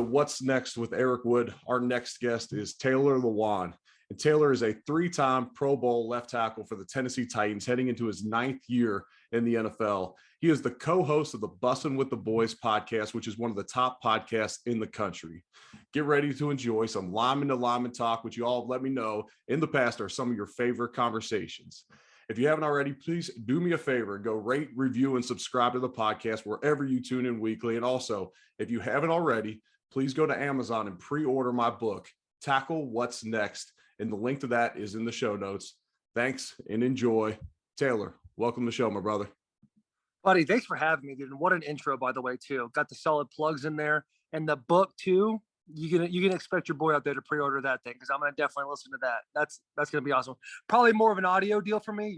What's Next with Eric Wood. Our next guest is Taylor Lewan. And Taylor is a three-time Pro Bowl left tackle for the Tennessee Titans, heading into his 9th year in the NFL. He is the co-host of the Bussin With the Boys podcast, which is one of the top podcasts in the country. Get ready to enjoy some lineman to lineman talk, which you all have let me know in the past are some of your favorite conversations. If you haven't already, please do me a favor and go rate, review, and subscribe to the podcast wherever you tune in weekly. And also, if you haven't already, please go to Amazon and pre-order my book, Tackle What's Next. And the link to that is in the show notes. Thanks and enjoy. Taylor, welcome to the show, my brother. Buddy, thanks for having me, dude. And what an intro, by the way, too. Got the solid plugs in there. And the book, too, you can expect your boy out there to pre-order that thing, because I'm going to definitely listen to that. That's going to be awesome. Probably more of an audio deal for me.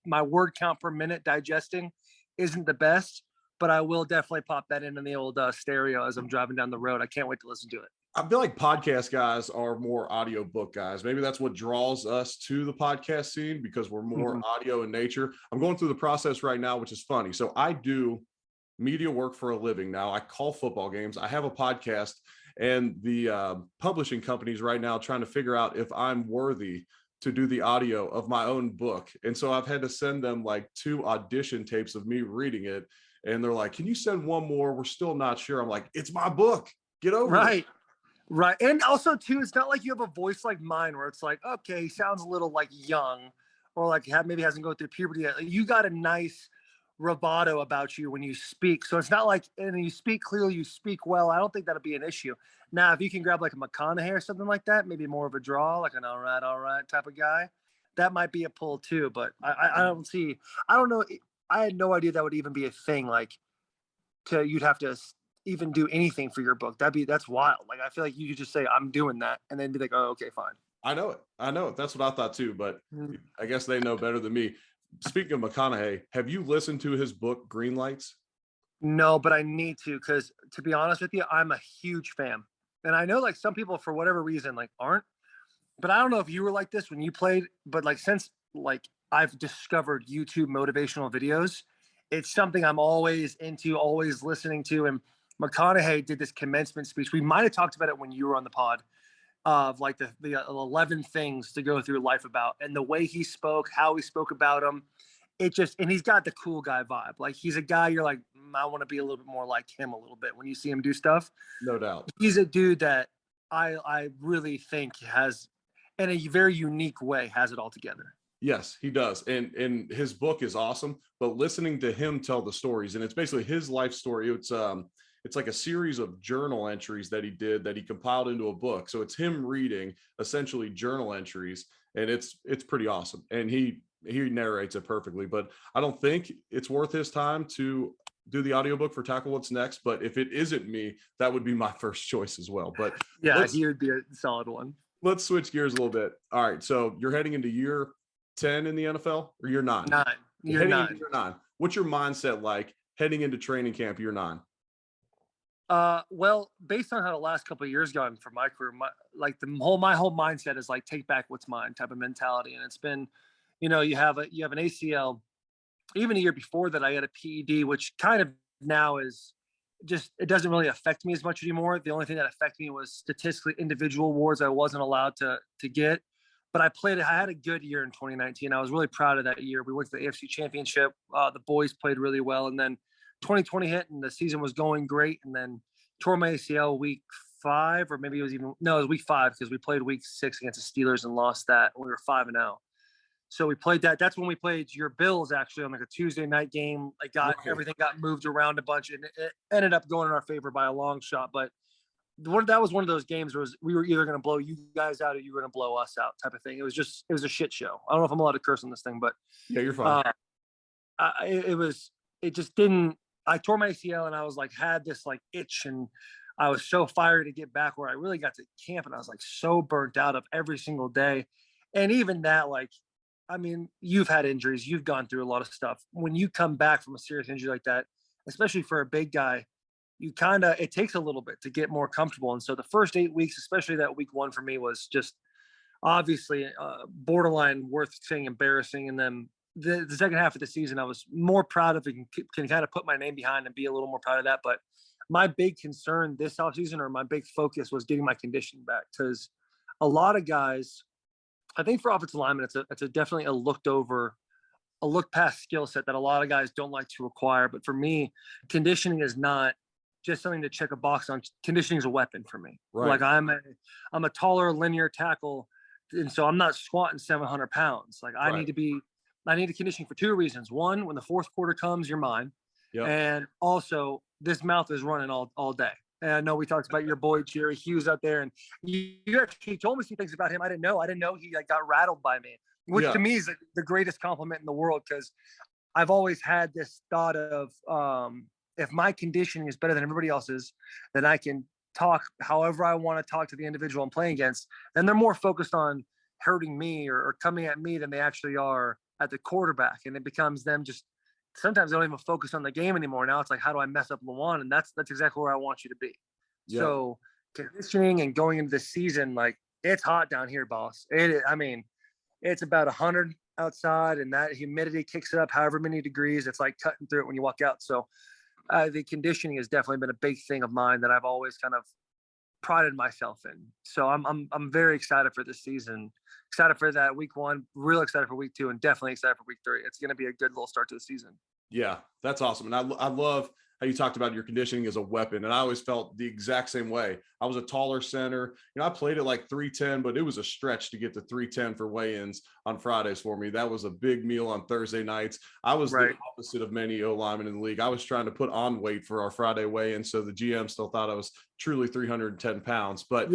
My word count per minute digesting isn't the best, but I will definitely pop that in the old stereo as I'm driving down the road. I can't wait to listen to it. I feel like podcast guys are more audio book guys. Maybe that's what draws us to the podcast scene, because we're more audio in nature. I'm going through the process right now, which is funny. So I do media work for a living now. I call football games. I have a podcast, and the publishing companies right now trying to figure out if I'm worthy to do the audio of my own book. And so I've had to send them like 2 audition tapes of me reading it. And they're like, can you send one more? We're still not sure. I'm like, it's my book. Get over it. Right. And also, too, it's not like you have a voice like mine where it's like, okay, he sounds a little like young, or like maybe hasn't gone through puberty yet. You got a nice bravado about you when you speak. So it's not like, and you speak clearly, you speak well. I don't think that'll be an issue. Now, if you can grab like a McConaughey or something like that, maybe more of a draw, like an all right type of guy, that might be a pull too. But I don't know. I had no idea that would even be a thing. Like, you'd have to even do anything for your book. That's wild. Like, I feel like you could just say, I'm doing that, and then be like, oh, okay, fine. I know it. That's what I thought too, but I guess they know better than me. Speaking of McConaughey, have you listened to his book, Green Lights? No, but I need to, because to be honest with you, I'm a huge fan. And I know like some people for whatever reason like aren't, but I don't know if you were like this when you played, but like since like I've discovered YouTube motivational videos, it's something I'm always into, always listening to. And McConaughey did this commencement speech. We might have talked about it when you were on the pod, of like the 11 things to go through life about, and the way he spoke, how he spoke about them. And he's got the cool guy vibe. Like, he's a guy you're like, I want to be a little bit more like him a little bit when you see him do stuff. No doubt. He's a dude that I really think has, in a very unique way, has it all together. Yes, he does. And his book is awesome, but listening to him tell the stories, and it's basically his life story. It's like a series of journal entries that he did that he compiled into a book. So it's him reading essentially journal entries, and it's pretty awesome. And he narrates it perfectly, but I don't think it's worth his time to do the audiobook for Tackle What's Next. But if it isn't me, that would be my first choice as well. But yeah, he would be a solid one. Let's switch gears a little bit. All right. So you're heading into year 10 in the NFL, or year 9? Year 9. Year 9. What's your mindset like heading into training camp year 9? Well, based on how the last couple of years gone for my career, my whole mindset is like, take back what's mine type of mentality. And it's been, you have an ACL. Even a year before that, I had a PED, which kind of now is just, it doesn't really affect me as much anymore. The only thing that affected me was statistically individual awards I wasn't allowed to get. But I had a good year in 2019. I was really proud of that year. We went to the AFC Championship. The boys played really well. And then 2020 hit, and the season was going great. And then tore my ACL week 5, or maybe it was week 5, because we played week 6 against the Steelers and lost that. We were 5-0. So we played that. That's when we played your Bills, actually, on like a Tuesday night game. Everything got moved around a bunch, and it ended up going in our favor by a long shot. But that was one of those games where we were either going to blow you guys out or you were going to blow us out type of thing. It was a shit show. I don't know if I'm allowed to curse on this thing, but yeah, you're fine. It just didn't. I tore my ACL, and I was like, had this like itch, and I was so fired to get back where I really got to camp, and I was like so burnt out of every single day. And even that, like, I mean, you've had injuries, you've gone through a lot of stuff. When you come back from a serious injury like that, especially for a big guy, it takes a little bit to get more comfortable. And so the first 8 weeks, especially that week 1 for me, was just obviously borderline worth saying embarrassing. And then the second half of the season, I was more proud of it and can kind of put my name behind and be a little more proud of that. But my big concern this offseason, or my big focus, was getting my conditioning back, because a lot of guys, I think for offensive linemen, it's a definitely a look past skill set that a lot of guys don't like to acquire. But for me, conditioning is not just something to check a box on. Conditioning is a weapon for me. Right. Like I'm a taller linear tackle, and so I'm not squatting 700 pounds. Like I need to conditioning for two reasons. One, when the fourth quarter comes, you're mine. Yep. And also, this mouth is running all day. And I know we talked about your boy Jerry Hughes out there, and you actually told me some things about him I didn't know. I didn't know he like got rattled by me, which to me is the greatest compliment in the world, because I've always had this thought of if my conditioning is better than everybody else's, then I can talk however I want to talk to the individual I'm playing against. And they're more focused on hurting me or coming at me than they actually are at the quarterback. And it becomes them just, sometimes they don't even focus on the game anymore. Now it's like, how do I mess up Lewan? And that's exactly where I want you to be. Yep. So conditioning and going into the season, like, it's hot down here, boss. I mean, it's about 100 outside, and that humidity kicks it up however many degrees. It's like cutting through it when you walk out. So the conditioning has definitely been a big thing of mine that I've always kind of prided myself in. So I'm very excited for this season. Excited for that week 1, real excited for week 2, and definitely excited for week 3. It's going to be a good little start to the season. Yeah, that's awesome. And I love how you talked about your conditioning as a weapon. And I always felt the exact same way. I was a taller center. I played at like 310, but it was a stretch to get to 310 for weigh-ins on Fridays for me. That was a big meal on Thursday nights. I was the opposite of many O linemen in the league. I was trying to put on weight for our Friday weigh-in, so the GM still thought I was truly 310 pounds. But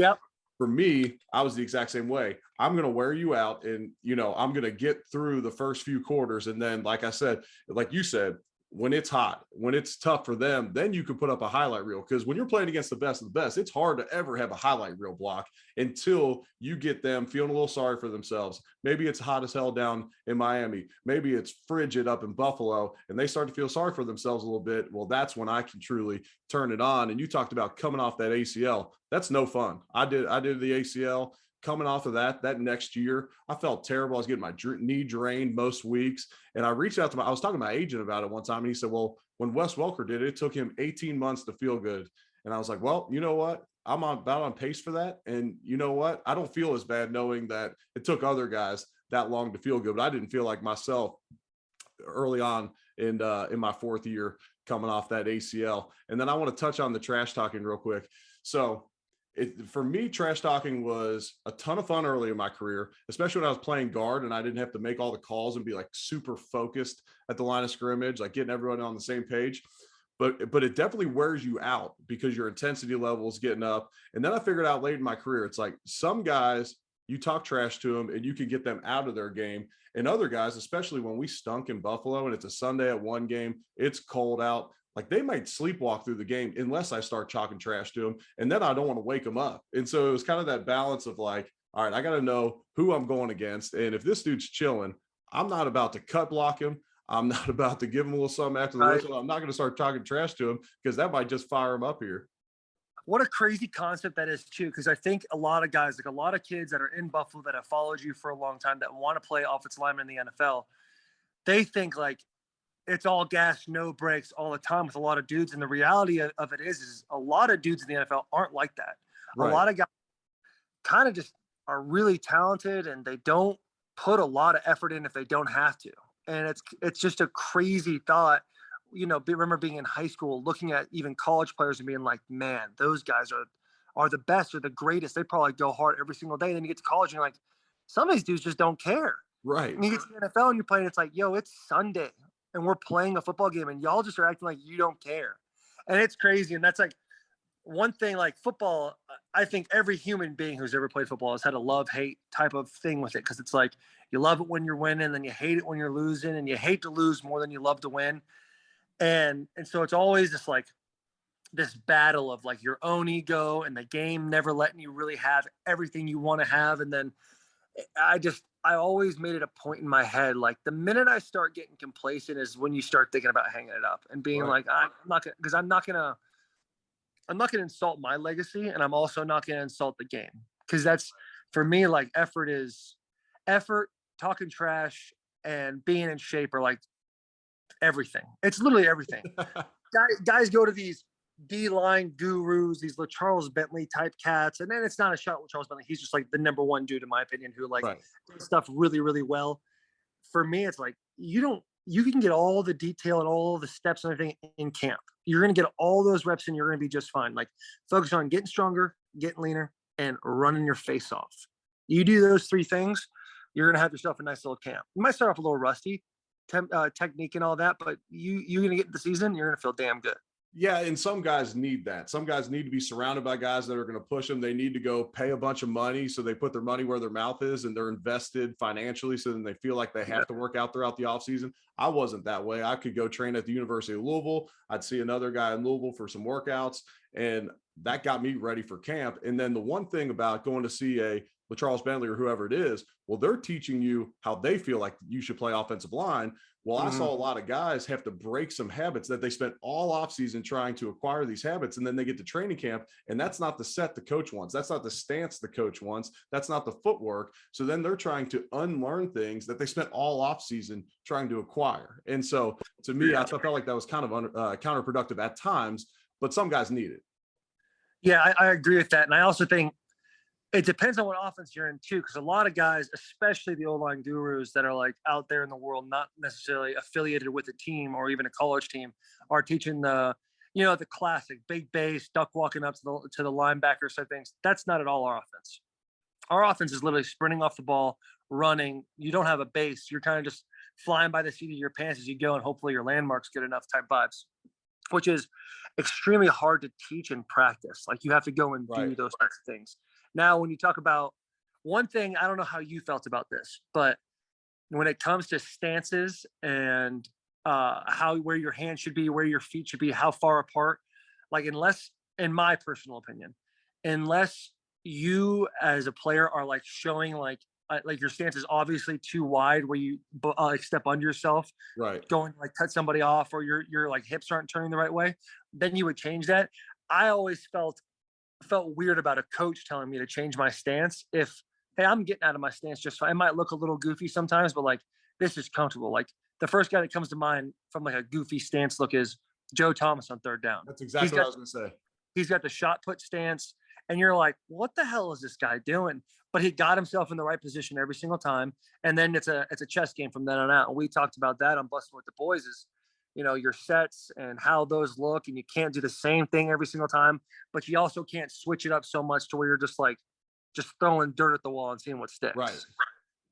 for me, I was the exact same way. I'm going to wear you out, and, I'm going to get through the first few quarters. And then, like I said, like you said, when it's hot, when it's tough for them, then you can put up a highlight reel. Because when you're playing against the best of the best, it's hard to ever have a highlight reel block until you get them feeling a little sorry for themselves. Maybe it's hot as hell down in Miami. Maybe it's frigid up in Buffalo, and they start to feel sorry for themselves a little bit. Well, that's when I can truly turn it on. And you talked about coming off that ACL. That's no fun. I did the ACL. Coming off of that next year, I felt terrible. I was getting my knee drained most weeks. And I reached out to I was talking to my agent about it one time, and he said, well, when Wes Welker did it, it took him 18 months to feel good. And I was like, well, you know what? I'm about on pace for that. And you know what? I don't feel as bad knowing that it took other guys that long to feel good, but I didn't feel like myself early on in my 4th year coming off that ACL. And then I want to touch on the trash talking real quick. So for me, trash talking was a ton of fun early in my career, especially when I was playing guard and I didn't have to make all the calls and be like super focused at the line of scrimmage, like getting everyone on the same page. But it definitely wears you out because your intensity level is getting up. And then I figured out late in my career, it's like some guys, you talk trash to them and you can get them out of their game. And other guys, especially when we stunk in Buffalo and it's a Sunday at 1 game, it's cold out. Like they might sleepwalk through the game unless I start talking trash to them. And then I don't want to wake them up. And so it was kind of that balance of like, all right, I got to know who I'm going against. And if this dude's chilling, I'm not about to cut block him. I'm not about to give him a little something after the whistle. I'm not going to start talking trash to him because that might just fire him up here. What a crazy concept that is too. Because I think a lot of guys, like a lot of kids that are in Buffalo that have followed you for a long time that want to play offensive lineman in the NFL, they think like, it's all gas, no brakes all the time with a lot of dudes. And the reality of it is a lot of dudes in the NFL aren't like that. Right. A lot of guys kind of just are really talented and they don't put a lot of effort in if they don't have to. And it's just a crazy thought. Remember being in high school, looking at even college players and being like, man, those guys are the best or the greatest. They probably go hard every single day. And then you get to college and you're like, some of these dudes just don't care. Right. And you get to the NFL and you're playing, it's like, yo, it's Sunday. And we're playing a football game and y'all just are acting like you don't care. And it's crazy. And that's like one thing, like football, I think every human being who's ever played football has had a love-hate type of thing with it. Cause it's like, you love it when you're winning, then you hate it when you're losing, and you hate to lose more than you love to win. And so it's always just like this battle of like your own ego and the game never letting you really have everything you want to have. And then I always made it a point in my head, like the minute I start getting complacent is when you start thinking about hanging it up and being like, I'm not gonna insult my legacy. And I'm also not going to insult the game. Cause that's for me, like effort, talking trash and being in shape are like everything. It's literally everything. Guys go to these D-line gurus, these LaCharles Bentley type cats. And then it's not a shot at LaCharles Bentley. He's just like the number one dude, in my opinion, who like Right. does stuff really, really well. For me, it's like you can get all the detail and all the steps and everything in camp. You're going to get all those reps and you're going to be just fine. Like focus on getting stronger, getting leaner, and running your face off. You do those three things, you're going to have yourself a nice little camp. You might start off a little rusty, technique and all that, but you're going to get the season, you're going to feel damn good. Yeah, and some guys need that. Some guys need to be surrounded by guys that are going to push them. They need to go pay a bunch of money, so they put their money where their mouth is, and they're invested financially, so then they feel like they have to work out throughout the offseason. I wasn't that way. I could go train at the University of Louisville. I'd see another guy in Louisville for some workouts, and that got me ready for camp. And then the one thing about going to see a LaCharles Bentley or whoever it is, well, they're teaching you how they feel like you should play offensive line. Well, I saw a lot of guys have to break some habits that they spent all offseason trying to acquire these habits. And then they get to training camp, and that's not the set the coach wants. That's not the stance the coach wants. That's not the footwork. So then they're trying to unlearn things that they spent all offseason trying to acquire. And so to me, I felt like that was kind of counterproductive at times, but some guys need it. Yeah, I agree with that. And I also think it depends on what offense you're in too, because a lot of guys, especially the O-line gurus that are like out there in the world, not necessarily affiliated with a team or even a college team, are teaching the classic big base, duck walking up to the linebacker side things. That's not at all our offense. Our offense is literally sprinting off the ball, running. You don't have a base. You're kind of just flying by the seat of your pants as you go, and hopefully your landmark's good enough type vibes, which is extremely hard to teach and practice. Like you have to go and do those types of things. Now, when you talk about one thing, I don't know how you felt about this, but when it comes to stances and where your hand should be, where your feet should be, how far apart, like unless, in my personal opinion, unless you as a player are like showing like your stance is obviously too wide where you step under yourself, Right. going like cut somebody off, or your like hips aren't turning the right way, then you would change that. I always felt weird about a coach telling me to change my stance. If, hey, I'm getting out of my stance just fine. It might look a little goofy sometimes, but like this is comfortable. Like the first guy that comes to mind from like a goofy stance look is Joe Thomas on third down. That's exactly what I was going to say. He's got the shot put stance, and you're like, what the hell is this guy doing? But he got himself in the right position every single time. And then it's a chess game from then on out. And we talked about that on Bussin' With the Boys is, your sets and how those look, and you can't do the same thing every single time, but you also can't switch it up so much to where you're just throwing dirt at the wall and seeing what sticks. Right.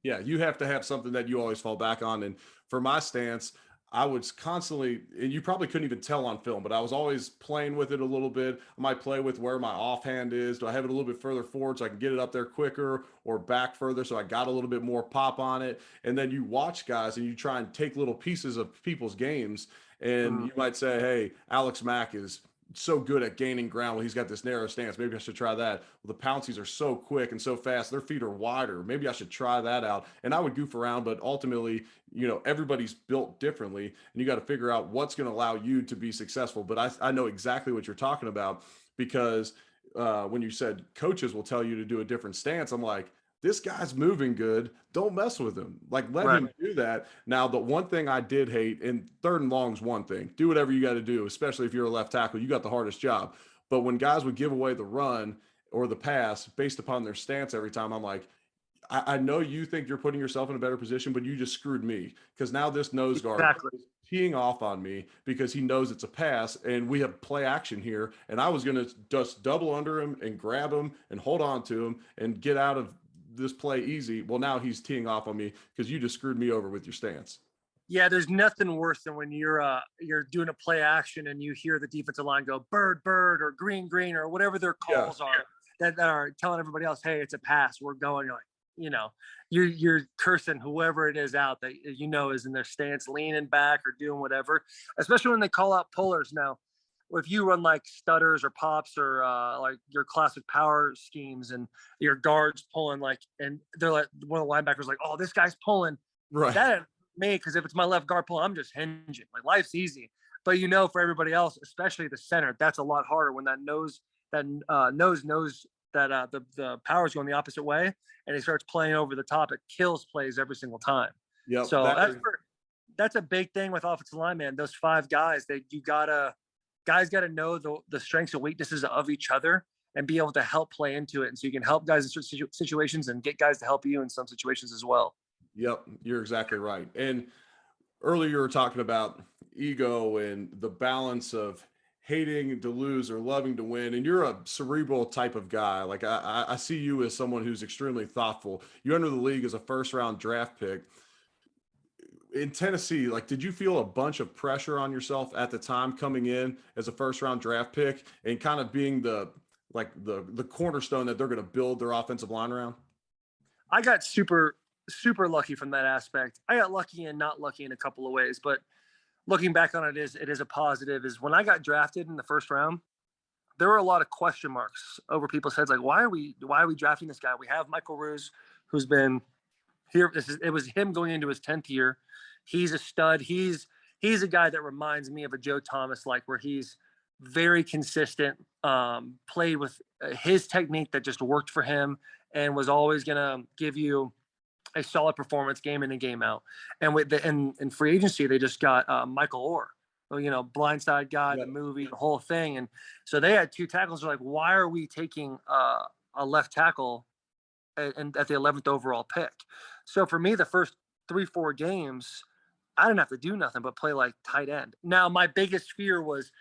Yeah. You have to have something that you always fall back on. And for my stance, I was constantly, and you probably couldn't even tell on film, but I was always playing with it a little bit. I might play with where my offhand is. Do I have it a little bit further forward so I can get it up there quicker, or back further so I got a little bit more pop on it? And then you watch guys and you try and take little pieces of people's games, and you might say, hey, Alex Mack is so good at gaining ground. Well, he's got this narrow stance. Maybe I should try that. Well, the Pouncies are so quick and so fast. Their feet are wider. Maybe I should try that out. And I would goof around, but ultimately, everybody's built differently, and you got to figure out what's going to allow you to be successful. But I know exactly what you're talking about, because when you said coaches will tell you to do a different stance, I'm like, this guy's moving good. Don't mess with him. Like, let him do that. Now, the one thing I did hate, and third and long is one thing. Do whatever you got to do, especially if you're a left tackle. You got the hardest job. But when guys would give away the run or the pass based upon their stance every time, I'm like, I know you think you're putting yourself in a better position, but you just screwed me, because now this nose guard is teeing off on me because he knows it's a pass and we have play action here. And I was going to just double under him and grab him and hold on to him and get out of this play easy. Well, now he's teeing off on me because you just screwed me over with your stance. Yeah, there's nothing worse than when you're doing a play action and you hear the defensive line go bird, bird, or green, green, or whatever their calls are that are telling everybody else, hey, it's a pass. We're going. You're like, you're cursing whoever it is out that is in their stance, leaning back or doing whatever. Especially when they call out pullers now. If you run like stutters or pops or like your classic power schemes, and your guards pulling and they're like, one of the linebackers like, oh, this guy's pulling. Right. That ain't me, because if it's my left guard pulling, I'm just hinging. Like, life's easy. But for everybody else, especially the center, that's a lot harder when that knows that the power's going the opposite way, and he starts playing over the top. It kills plays every single time. Yeah. So that's a big thing with offensive line, man. Those five guys, you gotta guys got to know the strengths and weaknesses of each other and be able to help play into it. And so you can help guys in certain situations and get guys to help you in some situations as well. Yep, you're exactly right. And earlier you were talking about ego and the balance of hating to lose or loving to win. And you're a cerebral type of guy. Like I see you as someone who's extremely thoughtful. You enter the league as a first round draft pick in Tennessee. Like, did you feel a bunch of pressure on yourself at the time coming in as a first round draft pick and kind of being the cornerstone that they're going to build their offensive line around? I got super lucky from that aspect. I got lucky and not lucky in a couple of ways, but looking back on it is a positive. Is when I got drafted in the first round, there were a lot of question marks over people's heads. Like, why are we drafting this guy? We have Michael Ruse, who's been here. It was him going into his 10th year. He's a stud. He's a guy that reminds me of a Joe Thomas, like where he's very consistent, played with his technique that just worked for him and was always going to give you a solid performance game in and game out. And with in free agency, they just got Michael Orr, Blindside guy, the movie, the whole thing. And so they had two tackles. They're like, why are we taking a left tackle and at the 11th overall pick? So for me, the first 3-4 games, I didn't have to do nothing but play like tight end. Now, my biggest fear was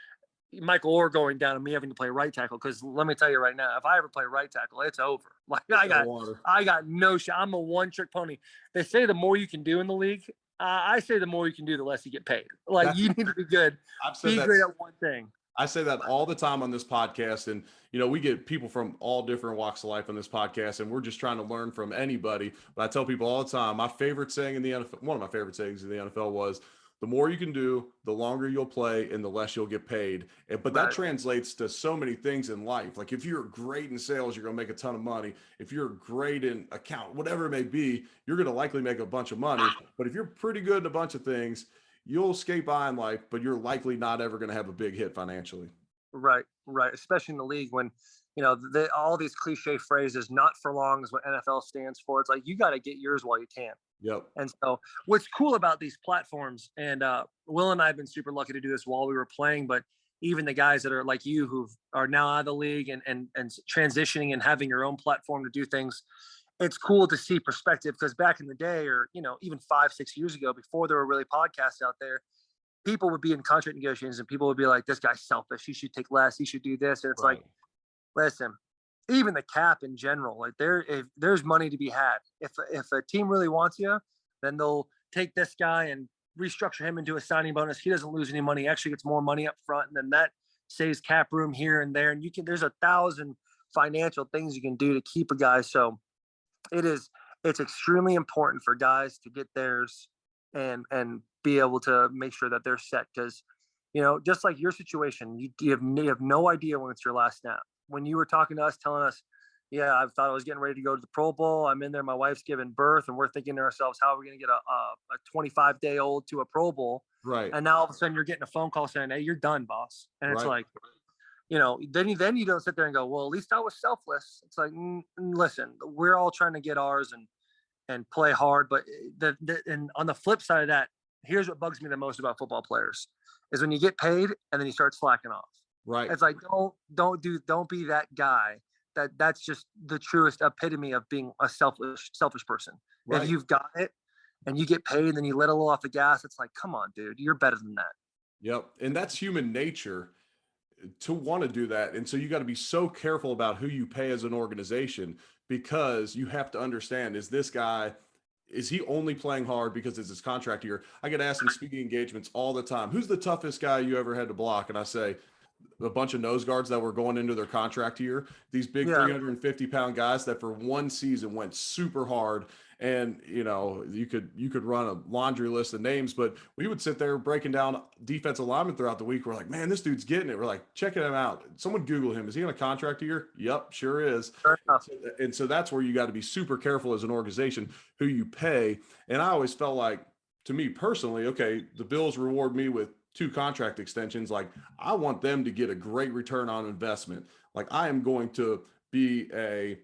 Michael Orr going down and me having to play right tackle. Because let me tell you right now, if I ever play right tackle, it's over. Like I got no shot. I'm a one-trick pony. They say the more you can do in the league, I say the more you can do, the less you get paid. Like you need to be good. Be great at one thing. I say that all the time on this podcast. And, we get people from all different walks of life on this podcast, and we're just trying to learn from anybody. But I tell people all the time, my favorite saying in the NFL, one of my favorite sayings in the NFL was, the more you can do, the longer you'll play and the less you'll get paid. But that translates to so many things in life. Like if you're great in sales, you're going to make a ton of money. If you're great in account, whatever it may be, you're going to likely make a bunch of money. But if you're pretty good in a bunch of things, you'll skate by in life, but you're likely not ever going to have a big hit financially. Right. Especially in the league when, all these cliche phrases, not for long is what NFL stands for. It's like, you got to get yours while you can. Yep. And so what's cool about these platforms, and Will and I have been super lucky to do this while we were playing, but even the guys that are like you who are now out of the league and transitioning and having your own platform to do things, it's cool to see perspective. Because back in the day, or even 5-6 years ago, before there were really podcasts out there, people would be in contract negotiations and people would be like, this guy's selfish, he should take less, he should do this. And it's like, listen, even the cap in general, like if there's money to be had. If a team really wants you, then they'll take this guy and restructure him into a signing bonus. He doesn't lose any money, he actually gets more money up front, and then that saves cap room here and there. And there's 1,000 financial things you can do to keep a guy. So it's extremely important for guys to get theirs and be able to make sure that they're set. Because just like your situation, you have no idea when it's your last snap. When you were talking to us, telling us, yeah, I thought I was getting ready to go to the Pro Bowl. I'm in there. My wife's giving birth, and we're thinking to ourselves, how are we going to get a 25-day-old to a Pro Bowl? Right. And now all of a sudden you're getting a phone call saying, hey, you're done, boss. And it's like, then you don't sit there and go, well, at least I was selfless. It's like, listen, we're all trying to get ours and play hard. But and on the flip side of that, here's what bugs me the most about football players is when you get paid and then you start slacking off. Right. It's like, don't be that guy. That's just the truest epitome of being a selfish person. Right. If you've got it and you get paid and then you let a little off the gas, it's like, come on, dude, you're better than that. Yep. And that's human nature to want to do that. And so you got to be so careful about who you pay as an organization, because you have to understand, is he only playing hard because it's his contract year? I get asked in speaking engagements all the time, who's the toughest guy you ever had to block? And I say, a bunch of nose guards that were going into their contract year, these big 350-pound guys that for one season went super hard. And, you could run a laundry list of names, but we would sit there breaking down defensive linemen throughout the week. We're like, man, this dude's getting it. We're like, checking him out. Someone Google him. Is he on a contract year? Yep, sure is. And so that's where you got to be super careful as an organization who you pay. And I always felt like, to me personally, okay, the Bills reward me with 2 contract extensions. Like, I want them to get a great return on investment. Like, I am going to be a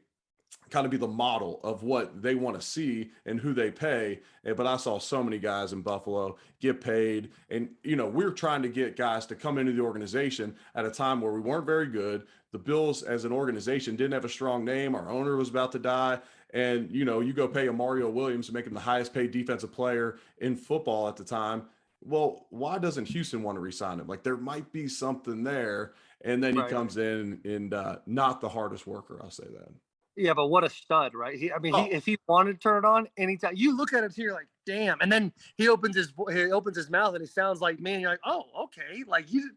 kind of be the model of what they want to see and who they pay. But I saw so many guys in Buffalo get paid. And, we're trying to get guys to come into the organization at a time where we weren't very good. The Bills as an organization didn't have a strong name. Our owner was about to die. And, you go pay a Mario Williams and make him the highest paid defensive player in football at the time. Well, why doesn't Houston want to re-sign him? Like, there might be something there. And then he Right. comes in and not the hardest worker, I'll say that. Yeah, but what a stud, right? If he wanted to turn it on anytime, you look at him here like, damn, and then he opens his mouth and he sounds like me, and you're like, oh, okay, like you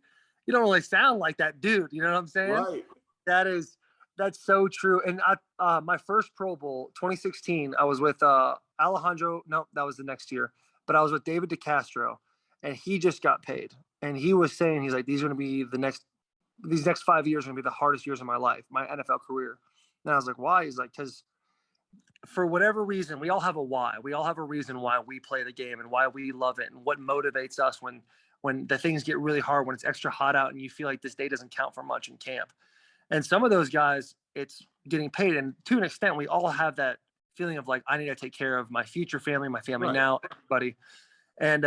don't really sound like that dude. You know what I'm saying? Right. That's so true. And my first Pro Bowl, 2016, I was with Alejandro. No, that was the next year, but I was with David DeCastro, and he just got paid, and he was saying he's like, these next 5 years are gonna be the hardest years of my life, my NFL career. And I was like, why? He's like, because for whatever reason, we all have a why. We all have a reason why we play the game and why we love it and what motivates us when the things get really hard, when it's extra hot out and you feel like this day doesn't count for much in camp. And some of those guys, it's getting paid. And to an extent, we all have that feeling of like, I need to take care of my future family, my family Right. now, everybody. And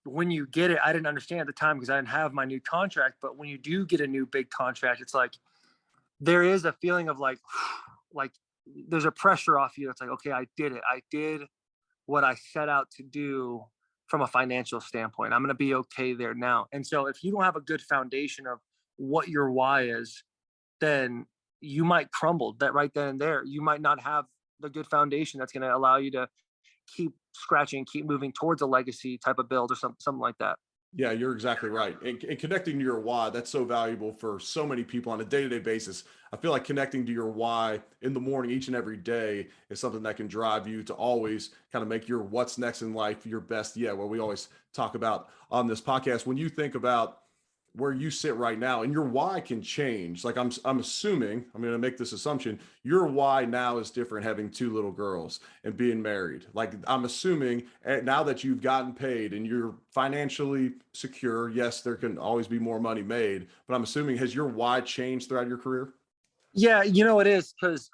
when you get it, I didn't understand at the time because I didn't have my new contract. But when you do get a new big contract, it's like, there is a feeling of like there's a pressure off you. It's like, okay, I did it. I did what I set out to do from a financial standpoint. I'm going to be okay there now. And so if you don't have a good foundation of what your why is, then you might crumble that right then and there. You might not have the good foundation that's going to allow you to keep scratching, keep moving towards a legacy type of build or something like that. Yeah, you're exactly right. And connecting to your why, that's so valuable for so many people on a day-to-day basis. I feel like connecting to your why in the morning, each and every day, is something that can drive you to always kind of make your what's next in life your best yet, what we always talk about on this podcast. When you think about where you sit right now, and your why can change. Like I'm assuming, I'm going to make this assumption, your why now is different having two little girls and being married. Like I'm assuming now that you've gotten paid and you're financially secure, yes, there can always be more money made, but I'm assuming, has your why changed throughout your career? Yeah, it is, because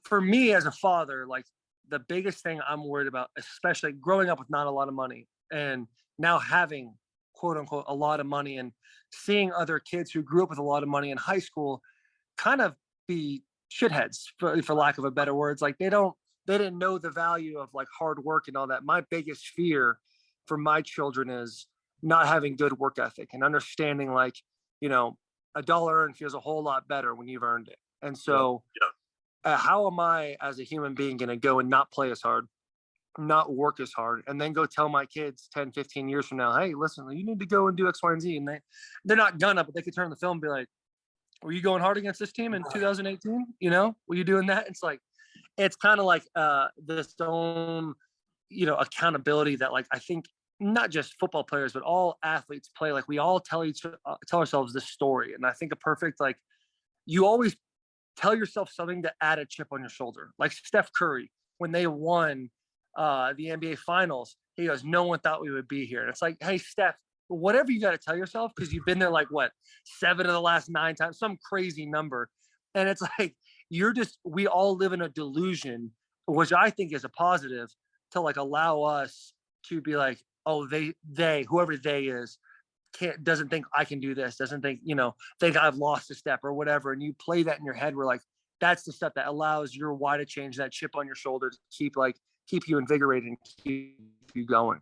for me as a father, like the biggest thing I'm worried about, especially growing up with not a lot of money and now having quote unquote a lot of money and seeing other kids who grew up with a lot of money in high school kind of be shitheads for lack of a better words. Like they didn't know the value of like hard work and all that. My biggest fear for my children is not having good work ethic and understanding like, a dollar earned feels a whole lot better when you've earned it. And so how am I as a human being going to go and not play as hard, not work as hard, and then go tell my kids 10, 15 years from now, hey, listen, you need to go and do X, Y, and Z. And they're not gonna, but they could turn the film and be like, were you going hard against this team in 2018? Were you doing that? It's like, it's kind of like this own, accountability that like, I think not just football players, but all athletes play. Like we all tell ourselves this story. And I think a perfect, like you always tell yourself something to add a chip on your shoulder. Like Steph Curry, when they won the NBA finals, he goes, no one thought we would be here. And it's like, hey, Steph, whatever you got to tell yourself, because you've been there like what, 7 of the last 9 times, some crazy number. And it's like, we all live in a delusion, which I think is a positive, to like allow us to be like, oh, they whoever they is doesn't think I can do this, doesn't think, think I've lost a step or whatever. And you play that in your head where like, that's the stuff that allows your why to change, that chip on your shoulder to keep you invigorated and keep you going.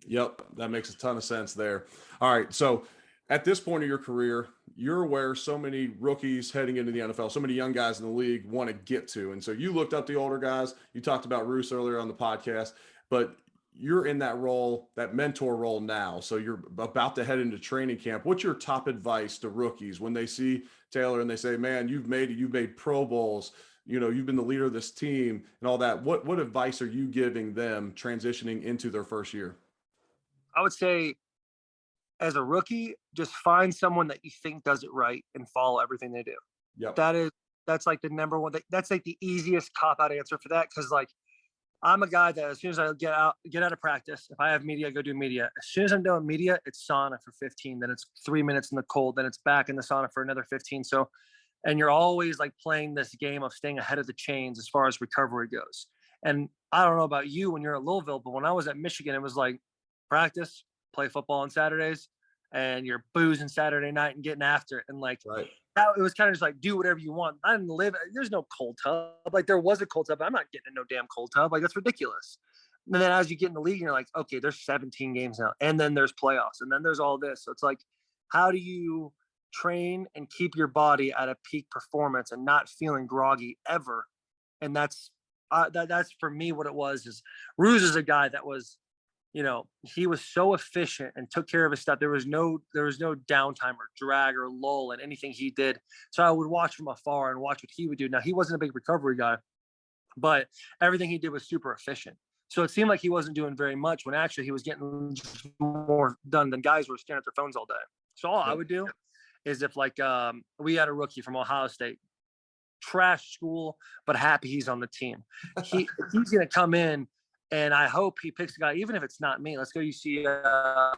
Yep, that makes a ton of sense there. All right, so at this point of your career, you're where so many rookies heading into the NFL, so many young guys in the league want to get to. And so you looked up the older guys. You talked about Roos earlier on the podcast, but you're in that role, that mentor role now. So you're about to head into training camp. What's your top advice to rookies when they see Taylor and they say, man, you've made Pro Bowls, you've been the leader of this team and all that. What advice are you giving them transitioning into their first year? I would say as a rookie, just find someone that you think does it right and follow everything they do. Yep. That's like the number one. That's like the easiest cop out answer for that. Cause like, I'm a guy that as soon as I get out of practice, if I have media, I go do media. As soon as I'm doing media, it's sauna for 15, then it's 3 minutes in the cold, then it's back in the sauna for another 15. So and you're always like playing this game of staying ahead of the chains as far as recovery goes. And I don't know about you when you're at Louisville, but when I was at Michigan, it was like practice, play football on Saturdays, and you're boozing Saturday night and getting after it. And like, Right. it was kind of just like, do whatever you want. I didn't live, there's no cold tub. Like there was a cold tub, but I'm not getting in no damn cold tub. Like that's ridiculous. And then as you get in the league, you're like, okay, there's 17 games now. And then there's playoffs. And then there's all this. So it's like, how do you train and keep your body at a peak performance and not feeling groggy ever? And that's for me what it was. Is Ruse is a guy that was, he was so efficient and took care of his stuff. There was no downtime or drag or lull in anything he did. So I would watch from afar and watch what he would do. Now he wasn't a big recovery guy, but everything he did was super efficient. So it seemed like he wasn't doing very much when actually he was getting more done than guys who were staring at their phones all day. So all I would do is if like we had a rookie from Ohio State, trash school, but happy he's on the team. He's going to come in, and I hope he picks a guy, even if it's not me. Let's go. You see a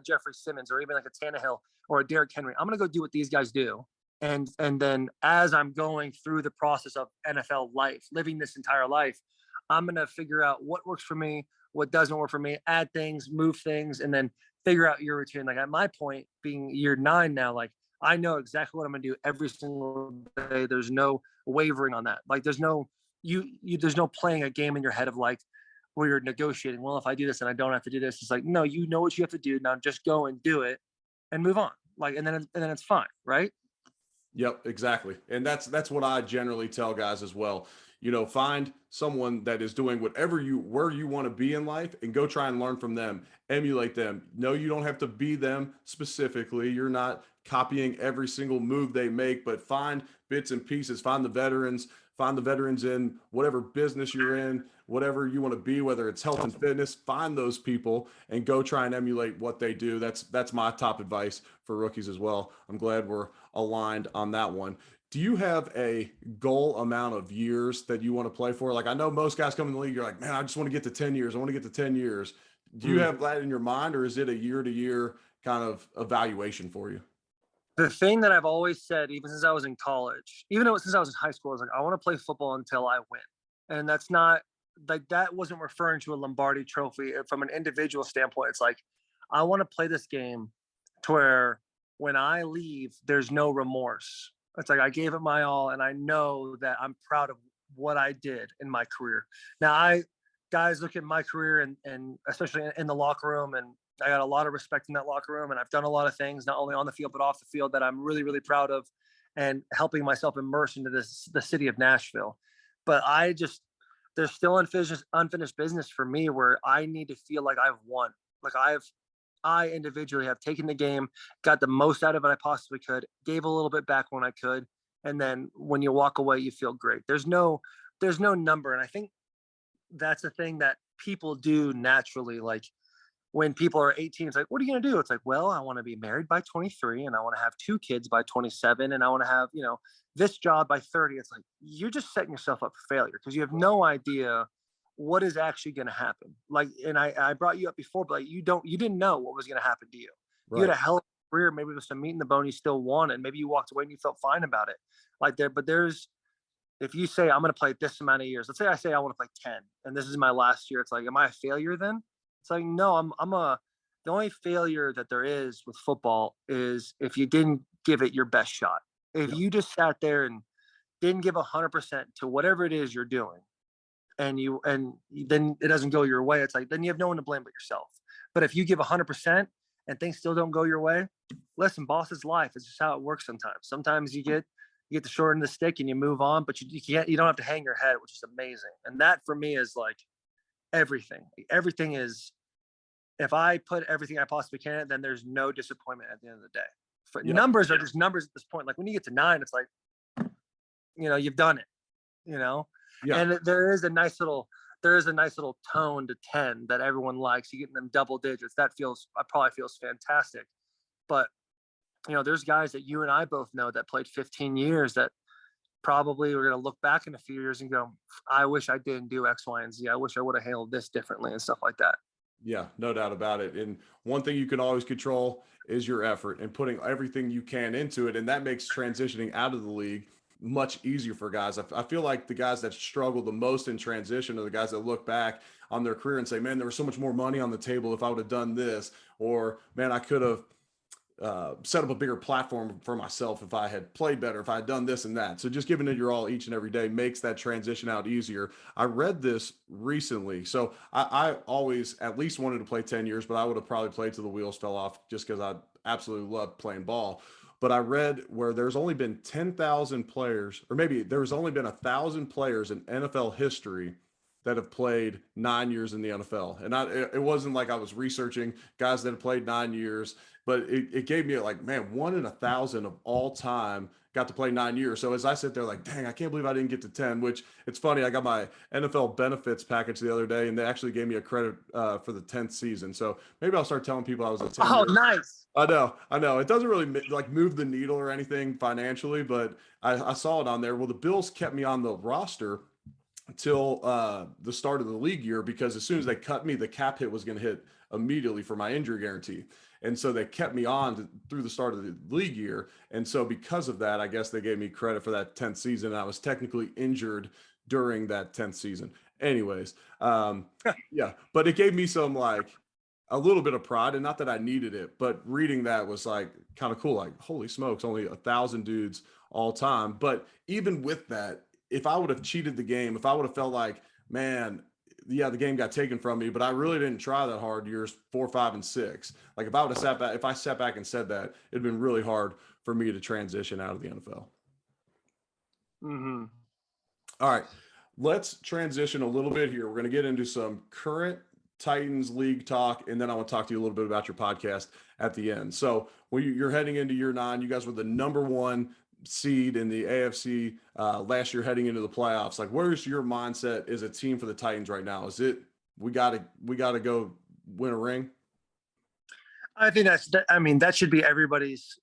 Jeffrey Simmons or even like a Tannehill or a Derrick Henry. I'm going to go do what these guys do. And then as I'm going through the process of NFL life, living this entire life, I'm going to figure out what works for me, what doesn't work for me, add things, move things, and then figure out your routine. Like at my point, being year 9 now, like I know exactly what I'm going to do every single day. There's no wavering on that. Like there's no there's no playing a game in your head of like where you're negotiating. Well, if I do this and I don't have to do this, it's like, no, you know what you have to do. Now just go and do it and move on. Like, and then it's fine. Right. Yep, exactly. And that's what I generally tell guys as well. Find someone that is doing where you want to be in life and go try and learn from them, emulate them. No, you don't have to be them specifically. You're not copying every single move they make, but find bits and pieces, find the veterans in whatever business you're in, whatever you want to be, whether it's health and fitness, find those people and go try and emulate what they do. That's my top advice for rookies as well. I'm glad we're aligned on that one. Do you have a goal amount of years that you want to play for? Like I know most guys come in the league, you're like, man, I just want to get to 10 years. I want to get to 10 years. Do you have that in your mind, or is it a year-to-year kind of evaluation for you? The thing that I've always said, even since I was in college, since I was in high school, I was like, I want to play football until I win. And that's not like, that wasn't referring to a Lombardi trophy. From an individual standpoint, it's like, I want to play this game to where when I leave, there's no remorse. It's like I gave it my all, and I know that I'm proud of what I did in my career. Now, guys look at my career and especially in the locker room, and I got a lot of respect in that locker room, and I've done a lot of things, not only on the field, but off the field, that I'm really, really proud of, and helping myself immerse into the city of Nashville. But there's still unfinished business for me where I need to feel like I've won. Like I individually have taken the game, got the most out of it I possibly could, gave a little bit back when I could. And then when you walk away, you feel great. There's no number. And I think that's the thing that people do naturally. Like when people are 18, it's like, what are you going to do? It's like, well, I want to be married by 23 and I want to have 2 kids by 27. And I want to have, this job by 30. It's like, you're just setting yourself up for failure because you have no idea what is actually going to happen. Like, and I brought you up before, but like, you didn't know what was going to happen to you. Right. You had a hell of a career. Maybe it was some meat in the bone you still wanted. Maybe you walked away and you felt fine about it. If you say, I'm going to play this amount of years, let's say I say I want to play 10 and this is my last year. It's like, am I a failure then? It's like, no, the only failure that there is with football is if you didn't give it your best shot. If you just sat there and didn't give 100% to whatever it is you're doing, and then it doesn't go your way, it's like, then you have no one to blame but yourself. But if you give 100% and things still don't go your way, listen, boss, it's life. It's just how it works sometimes. Sometimes you get the short end of the stick and you move on, but you don't have to hang your head, which is amazing. And that for me is like everything. Everything is, if I put everything I possibly can, then there's no disappointment at the end of the day. Numbers are just numbers at this point. Like when you get to 9, it's like, you've done it, Yeah. And there is a nice little tone to 10 that everyone likes. You get them double digits. That probably feels fantastic. But there's guys that you and I both know that played 15 years that probably we're going to look back in a few years and go, I wish I didn't do X, Y, and Z. I wish I would have handled this differently and stuff like that. Yeah, no doubt about it. And one thing you can always control is your effort and putting everything you can into it. And that makes transitioning out of the league much easier for guys. I feel like the guys that struggle the most in transition are the guys that look back on their career and say, man, there was so much more money on the table if I would have done this, or man, I could have set up a bigger platform for myself if I had played better, if I had done this and that. So just giving it your all each and every day makes that transition out easier. I read this recently. So I always at least wanted to play 10 years, but I would have probably played till the wheels fell off just because I absolutely loved playing ball. But I read where there's only been 10,000 players, or maybe there's only been 1,000 players in NFL history that have played 9 years in the NFL. And it wasn't like I was researching guys that have played 9 years, but it gave me like, man, 1 in 1,000 of all time got to play 9 years. So as I sit there like, dang, I can't believe I didn't get to 10, which it's funny. I got my NFL benefits package the other day and they actually gave me a credit for the 10th season. So maybe I'll start telling people I was a 10 Oh, year. nice. I know. It doesn't really like move the needle or anything financially, but I saw it on there. Well, the Bills kept me on the roster until the start of the league year because as soon as they cut me, the cap hit was going to hit immediately for my injury guarantee. And so they kept me on through the start of the league year. And so because of that, I guess they gave me credit for that 10th season. I was technically injured during that 10th season. Anyways, yeah, but it gave me some like a little bit of pride, and not that I needed it, but reading that was like kind of cool. Like, holy smokes, only 1,000 dudes all time. But even with that, if I would have cheated the game, if I would have felt like, man, yeah, the game got taken from me, but I really didn't try that hard years 4, 5, and 6. Like if I would have sat back, if I sat back and said that, it'd been really hard for me to transition out of the NFL. Mm-hmm. All right, let's transition a little bit here. We're going to get into some current Titans league talk, and then I want to talk to you a little bit about your podcast at the end. So when you're heading into year 9, you guys were the #1 seed in the AFC last year, heading into the playoffs. Like, where's your mindset as a team for the Titans right now? Is it we gotta go win a ring? I think that should be everybody's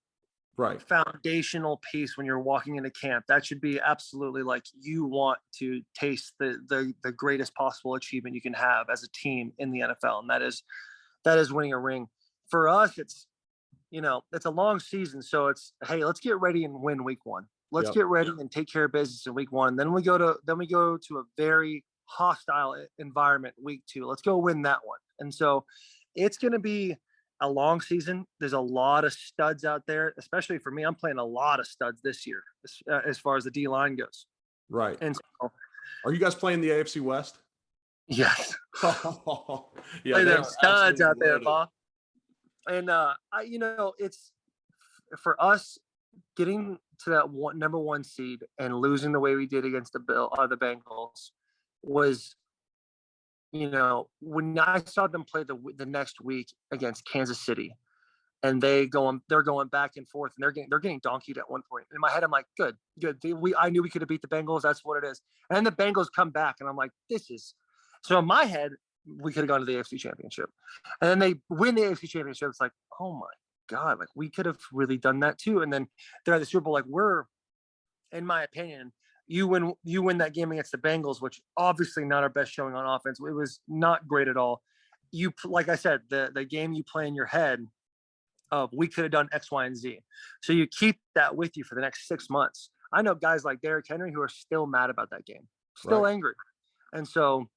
Right. foundational piece when you're walking into camp. That should be absolutely like you want to taste the greatest possible achievement you can have as a team in the NFL, and that is winning a ring. For us, it's a long season, so it's, hey, let's get ready and win week 1. Let's get ready and take care of business in week 1. Then we go to a very hostile environment week 2. Let's go win that one. And so it's going to be a long season. There's a lot of studs out there, especially for me. I'm playing a lot of studs this year as far as the D line goes. Right. And so, are you guys playing the AFC West? Yes. Yeah, play them studs out there, Bob. And it's for us getting to that #1 seed and losing the way we did against the Bengals was, when I saw them play the next week against Kansas City, and they're going back and forth, and they're getting donkeyed at one point. In my head, I'm like, good. I knew we could have beat the Bengals. That's what it is. And then the Bengals come back, and I'm like, this is. So in my head, we could have gone to the AFC Championship, and then they win the AFC Championship. It's like, oh my God, like we could have really done that too. And then they're at the Super Bowl. Like in my opinion, you win that game against the Bengals, which obviously not our best showing on offense. It was not great at all. Like I said, the game you play in your head of we could have done X, Y, and Z. So you keep that with you for the next 6 months. I know guys like Derrick Henry who are still mad about that game, still angry. And so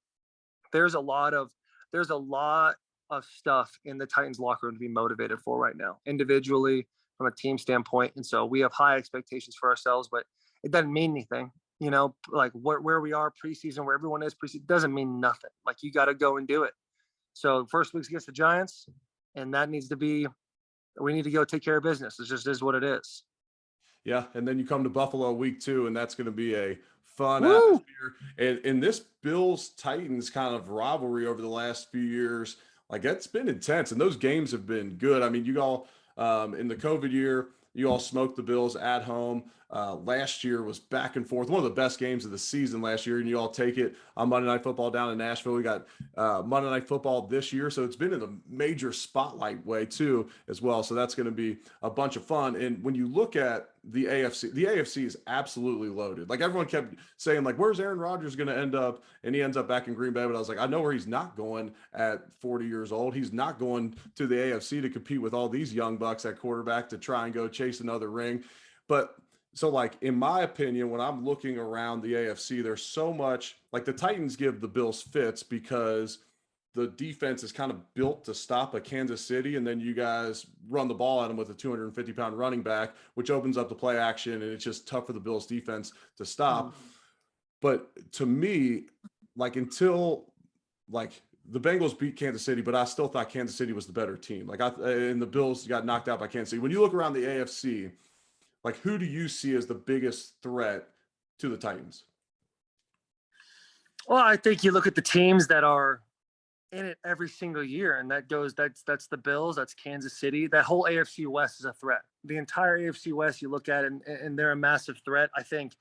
there's a lot of stuff in the Titans locker room to be motivated for right now, individually, from a team standpoint. And so we have high expectations for ourselves, but it doesn't mean anything. Like where we are preseason, where everyone is preseason, doesn't mean nothing. Like you got to go and do it. So first week's against the Giants, and we need to go take care of business. It just is what it is. Yeah, and then you come to Buffalo week 2, and that's going to be a fun atmosphere. And this Bills-Titans kind of rivalry over the last few years, like it's been intense, and those games have been good. I mean, you all in the COVID year, you all smoked the Bills at home. last year was back and forth. One of the best games of the season last year, and you all take it on Monday Night Football down in Nashville. We got Monday Night Football this year, so it's been in a major spotlight way too as well. So that's going to be a bunch of fun. And when you look at the AFC is absolutely loaded. Like everyone kept saying, like, where's Aaron Rodgers going to end up? And he ends up back in Green Bay. But I was like, I know where he's not going at 40 years old. He's not going to the AFC to compete with all these young bucks at quarterback to try and go chase another ring. But so, like, in my opinion, when I'm looking around the AFC, there's so much, like, the Titans give the Bills fits because the defense is kind of built to stop a Kansas City, and then you guys run the ball at them with a 250-pound running back, which opens up the play action, and it's just tough for the Bills defense to stop. But to me, like, until, like, the Bengals beat Kansas City, but I still thought Kansas City was the better team. Like, and the Bills got knocked out by Kansas City. When you look around the AFC, like, who do you see as the biggest threat to the Titans? Well, I think you look at the teams that are in it every single year, and that's the Bills, that's Kansas City. That whole AFC West is a threat. The entire AFC West, you look at it, and they're a massive threat. I think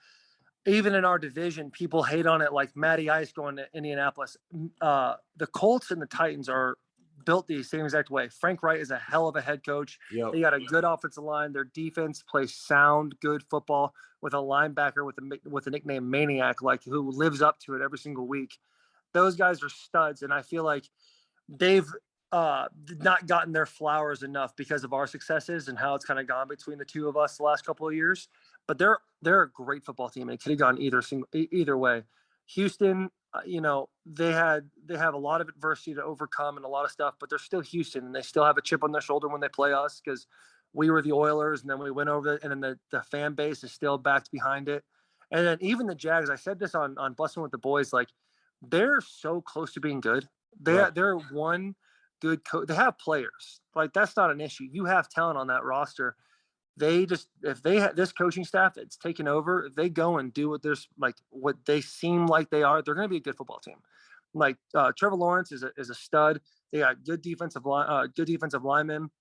even in our division, people hate on it, like Matty Ice going to Indianapolis. The Colts and the Titans are built the same exact way. Frank Wright is a hell of a head coach. Yep. They got a good offensive line. Their defense plays sound, good football with a linebacker with a nickname Maniac, like, who lives up to it every single week. Those guys are studs, and I feel like they've not gotten their flowers enough because of our successes and how it's kind of gone between the two of us the last couple of years. But they're a great football team, and it could have gone either way. Houston, they have a lot of adversity to overcome and a lot of stuff, but they're still Houston, and they still have a chip on their shoulder when they play us because we were the Oilers, and then we went over it, and then the fan base is still backed behind it. And then even the Jags, I said this on Bussin' With the Boys, like, they're so close to being good. They're one good coach. They have players. Like, that's not an issue. You have talent on that roster. They just, if they have this coaching staff that's taken over, if they go and do what they seem like they are, they're going to be a good football team. Like, Trevor Lawrence is a stud. They got good defensive linemen.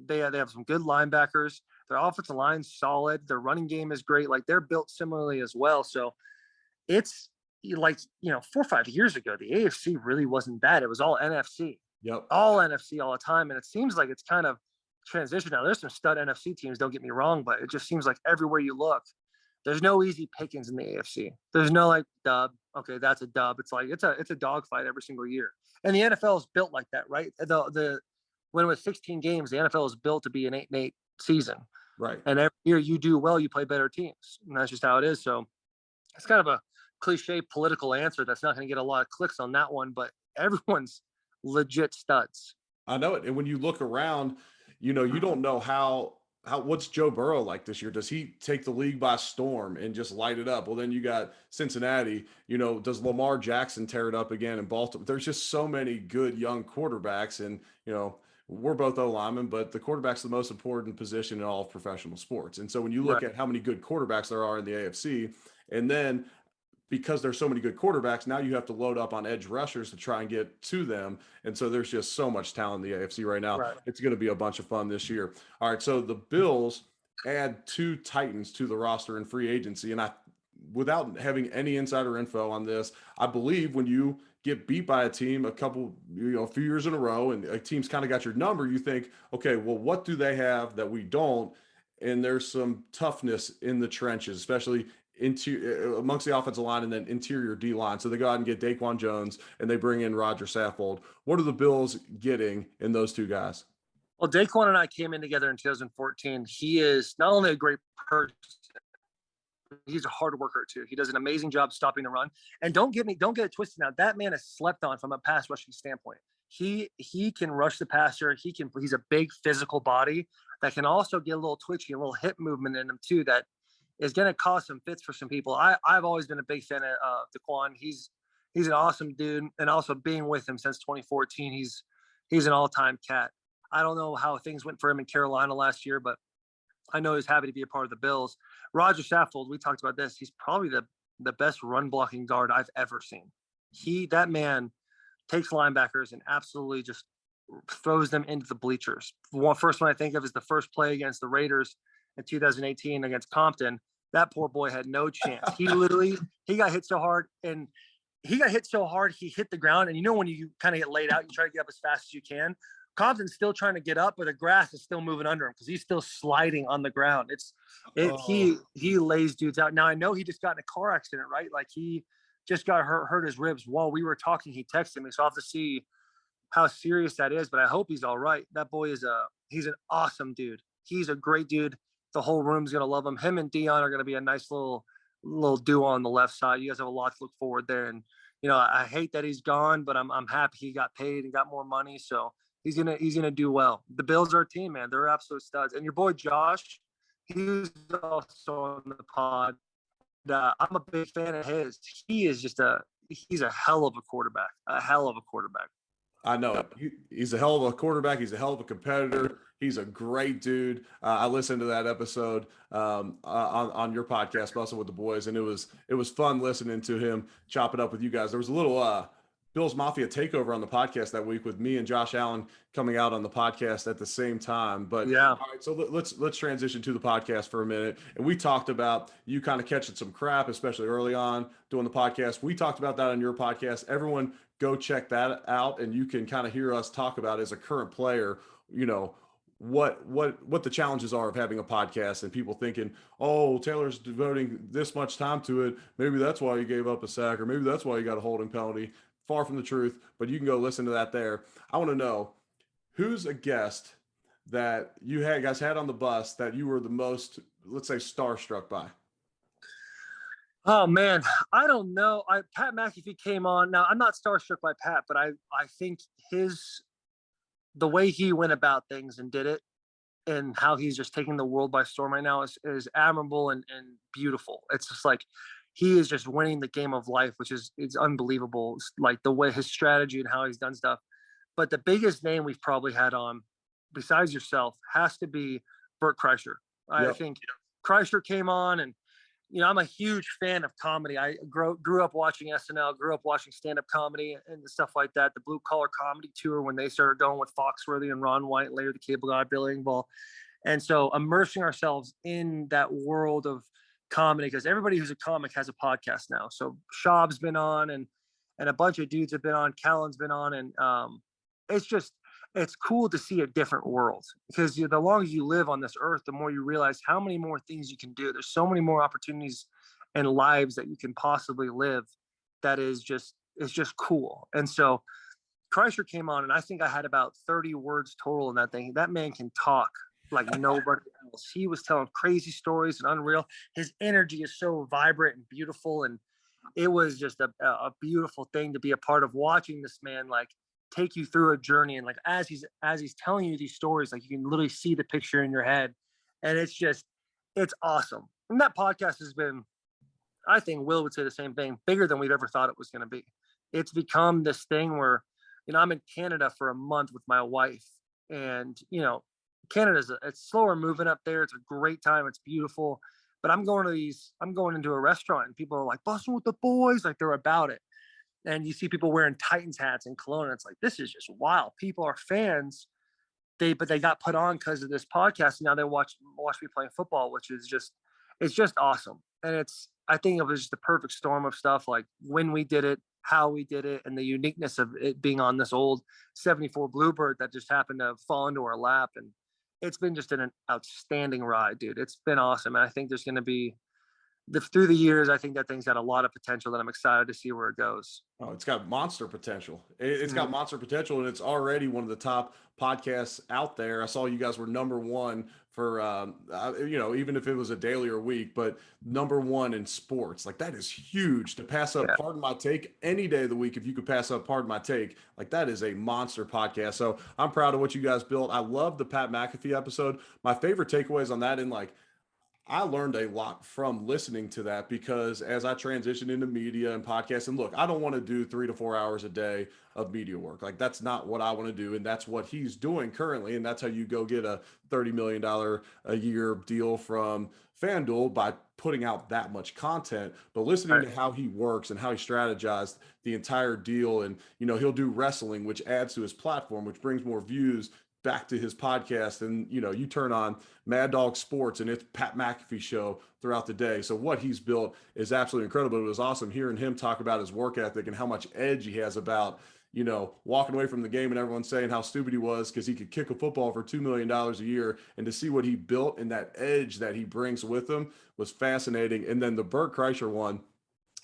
They have some good linebackers. Their offensive line's solid. Their running game is great. Like, they're built similarly as well. So it's, like, 4 or 5 years ago, the AFC really wasn't bad. It was all NFC. Yep. All NFC all the time. And it seems like it's kind of transition now. There's some stud NFC teams, don't get me wrong, but it just seems like everywhere you look, there's no easy pickings in the AFC. There's no, like, dub. Okay, that's a dub. It's like it's a dogfight every single year. And the NFL is built like that, right? When it was 16 games, the NFL is built to be an 8-8 season. Right. And every year you do well, you play better teams. And that's just how it is. So it's kind of a cliche political answer that's not going to get a lot of clicks on that one, but everyone's legit studs. I know it. And when you look around, you don't know how what's Joe Burrow like this year? Does he take the league by storm and just light it up? Well, then you got Cincinnati, does Lamar Jackson tear it up again in Baltimore? There's just so many good young quarterbacks, and, we're both O-linemen, but the quarterback's the most important position in all of professional sports. And so when you look at how many good quarterbacks there are in the AFC, and then because there's so many good quarterbacks, now you have to load up on edge rushers to try and get to them. And so there's just so much talent in the AFC right now. Right. It's going to be a bunch of fun this year. All right. So the Bills add 2 Titans to the roster in free agency. And without having any insider info on this, I believe when you get beat by a team a few years in a row, and a team's kind of got your number, you think, okay, well, what do they have that we don't? And there's some toughness in the trenches, especially amongst the offensive line and then interior D line. So they go out and get Daquan Jones, and they bring in Roger Saffold. What are the Bills getting in those 2 guys? Well, Daquan and I came in together in 2014. He is not only a great person, he's a hard worker too. He does an amazing job stopping the run. And don't get it twisted now. That man is slept on from a pass rushing standpoint. He can rush the passer. He's a big physical body that can also get a little twitchy, a little hip movement in him too, that is going to cause some fits for some people. I've always been a big fan of Daquan. He's an awesome dude, and also being with him since 2014, he's an all-time cat. I don't know how things went for him in Carolina last year, but I know he's happy to be a part of the Bills. Roger Saffold, we talked about this. He's probably the best run blocking guard I've ever seen. That man takes linebackers and absolutely just throws them into the bleachers. First one I think of is the first play against the Raiders in 2018 against Compton. That poor boy had no chance. He got hit so hard, and he hit the ground. And you know, when you kind of get laid out, you try to get up as fast as you can. Compton's still trying to get up, but the grass is still moving under him because he's still sliding on the ground. He lays dudes out. Now I know he just got in a car accident, right? Like he just got hurt his ribs while we were talking. He texted me, so I'll have to see how serious that is. But I hope he's all right. That boy he's an awesome dude. He's a great dude. The whole room's gonna love him. Him and Dion are gonna be a nice little duo on the left side. You guys have a lot to look forward there. And I hate that he's gone, but I'm happy he got paid and got more money. So he's gonna do well. The Bills are a team, man. They're absolute studs. And your boy Josh, he's also on the pod. I'm a big fan of his. He's a hell of a quarterback. A hell of a quarterback. I know he's a hell of a quarterback. He's a hell of a competitor. He's a great dude. I listened to that episode on your podcast, Bussin With the Boys, and it was fun listening to him chop it up with you guys. There was a little Bills Mafia takeover on the podcast that week with me and Josh Allen coming out on the podcast at the same time. But yeah, all right, so let's transition to the podcast for a minute. And we talked about you kind of catching some crap, especially early on doing the podcast. We talked about that on your podcast. Everyone go check that out, and you can kind of hear us talk about as a current player, what the challenges are of having a podcast, and people thinking, oh, Taylor's devoting this much time to it. Maybe that's why he gave up a sack, or maybe that's why he got a holding penalty. Far from the truth, but you can go listen to that there. I want to know, who's a guest that you guys had on the bus that you were the most, let's say, starstruck by? Oh man, I don't know. Pat McAfee came on. Now I'm not starstruck by Pat, but I think the way he went about things and did it, and how he's just taking the world by storm right now is admirable and beautiful. It's just like he is just winning the game of life, which is unbelievable. It's like the way his strategy and how he's done stuff. But the biggest name we've probably had on, besides yourself, has to be Bert Kreischer. I think Kreischer came on, and I'm a huge fan of comedy. I grew up watching SNL, grew up watching stand-up comedy and stuff like that. The Blue Collar Comedy Tour, when they started going with Foxworthy and Ron White, later the Cable Guy, Billy Engvall. And so immersing ourselves in that world of comedy, because everybody who's a comic has a podcast now. So Schaub's been on, and a bunch of dudes have been on. Callan's been on, and it's cool to see a different world, because the longer you live on this earth, the more you realize how many more things you can do. There's so many more opportunities and lives that you can possibly live. That is just cool. And so Kreischer came on, and I think I had about 30 words total in that thing. That man can talk like nobody else. He was telling crazy stories and unreal. His energy is so vibrant and beautiful, and it was just a beautiful thing to be a part of, watching this man like take you through a journey. And like as he's telling you these stories, like you can literally see the picture in your head, and it's awesome. And that podcast has been, I think Will would say the same thing, bigger than we've ever thought it was going to be. It's become this thing where I'm in Canada for a month with my wife, and Canada's it's slower moving up there. It's a great time. It's beautiful. But I'm going into a restaurant, and people are like, Bussin With the Boys, like they're about it. And you see people wearing Titans hats in Kelowna. And it's like, this is just wild. People are fans. But they got put on because of this podcast. And now they watch me playing football, which is it's just awesome. And I think it was just the perfect storm of stuff, like when we did it, how we did it, and the uniqueness of it being on this old 74 Bluebird that just happened to fall into our lap. And it's been just an outstanding ride, dude. It's been awesome. And I think there's going to be, through the years, I think that thing's got a lot of potential that I'm excited to see where it goes. Oh, it's got monster potential. It's got monster potential, and it's already one of the top podcasts out there. I saw you guys were #1 for, even if it was a daily or week, but #1 in sports. Like, that is huge to pass up. Pardon My Take any day of the week. If you could pass up Pardon My Take, like, that is a monster podcast. So I'm proud of what you guys built. I love the Pat McAfee episode. My favorite takeaways on that, and like, I learned a lot from listening to that, because as I transitioned into media and podcasts, and look, I don't want to do 3 to 4 hours a day of media work. Like, that's not what I want to do. And that's what he's doing currently. And that's how you go get a $30 million a year deal from FanDuel, by putting out that much content. But listening to how he works and how he strategized the entire deal, and, he'll do wrestling, which adds to his platform, which brings more views back to his podcast, and you turn on Mad Dog Sports and it's Pat McAfee show throughout the day. So what he's built is absolutely incredible. It was awesome hearing him talk about his work ethic and how much edge he has about walking away from the game and everyone saying how stupid he was because he could kick a football for $2 million a year, and to see what he built and that edge that he brings with him was fascinating. And then the Bert Kreischer one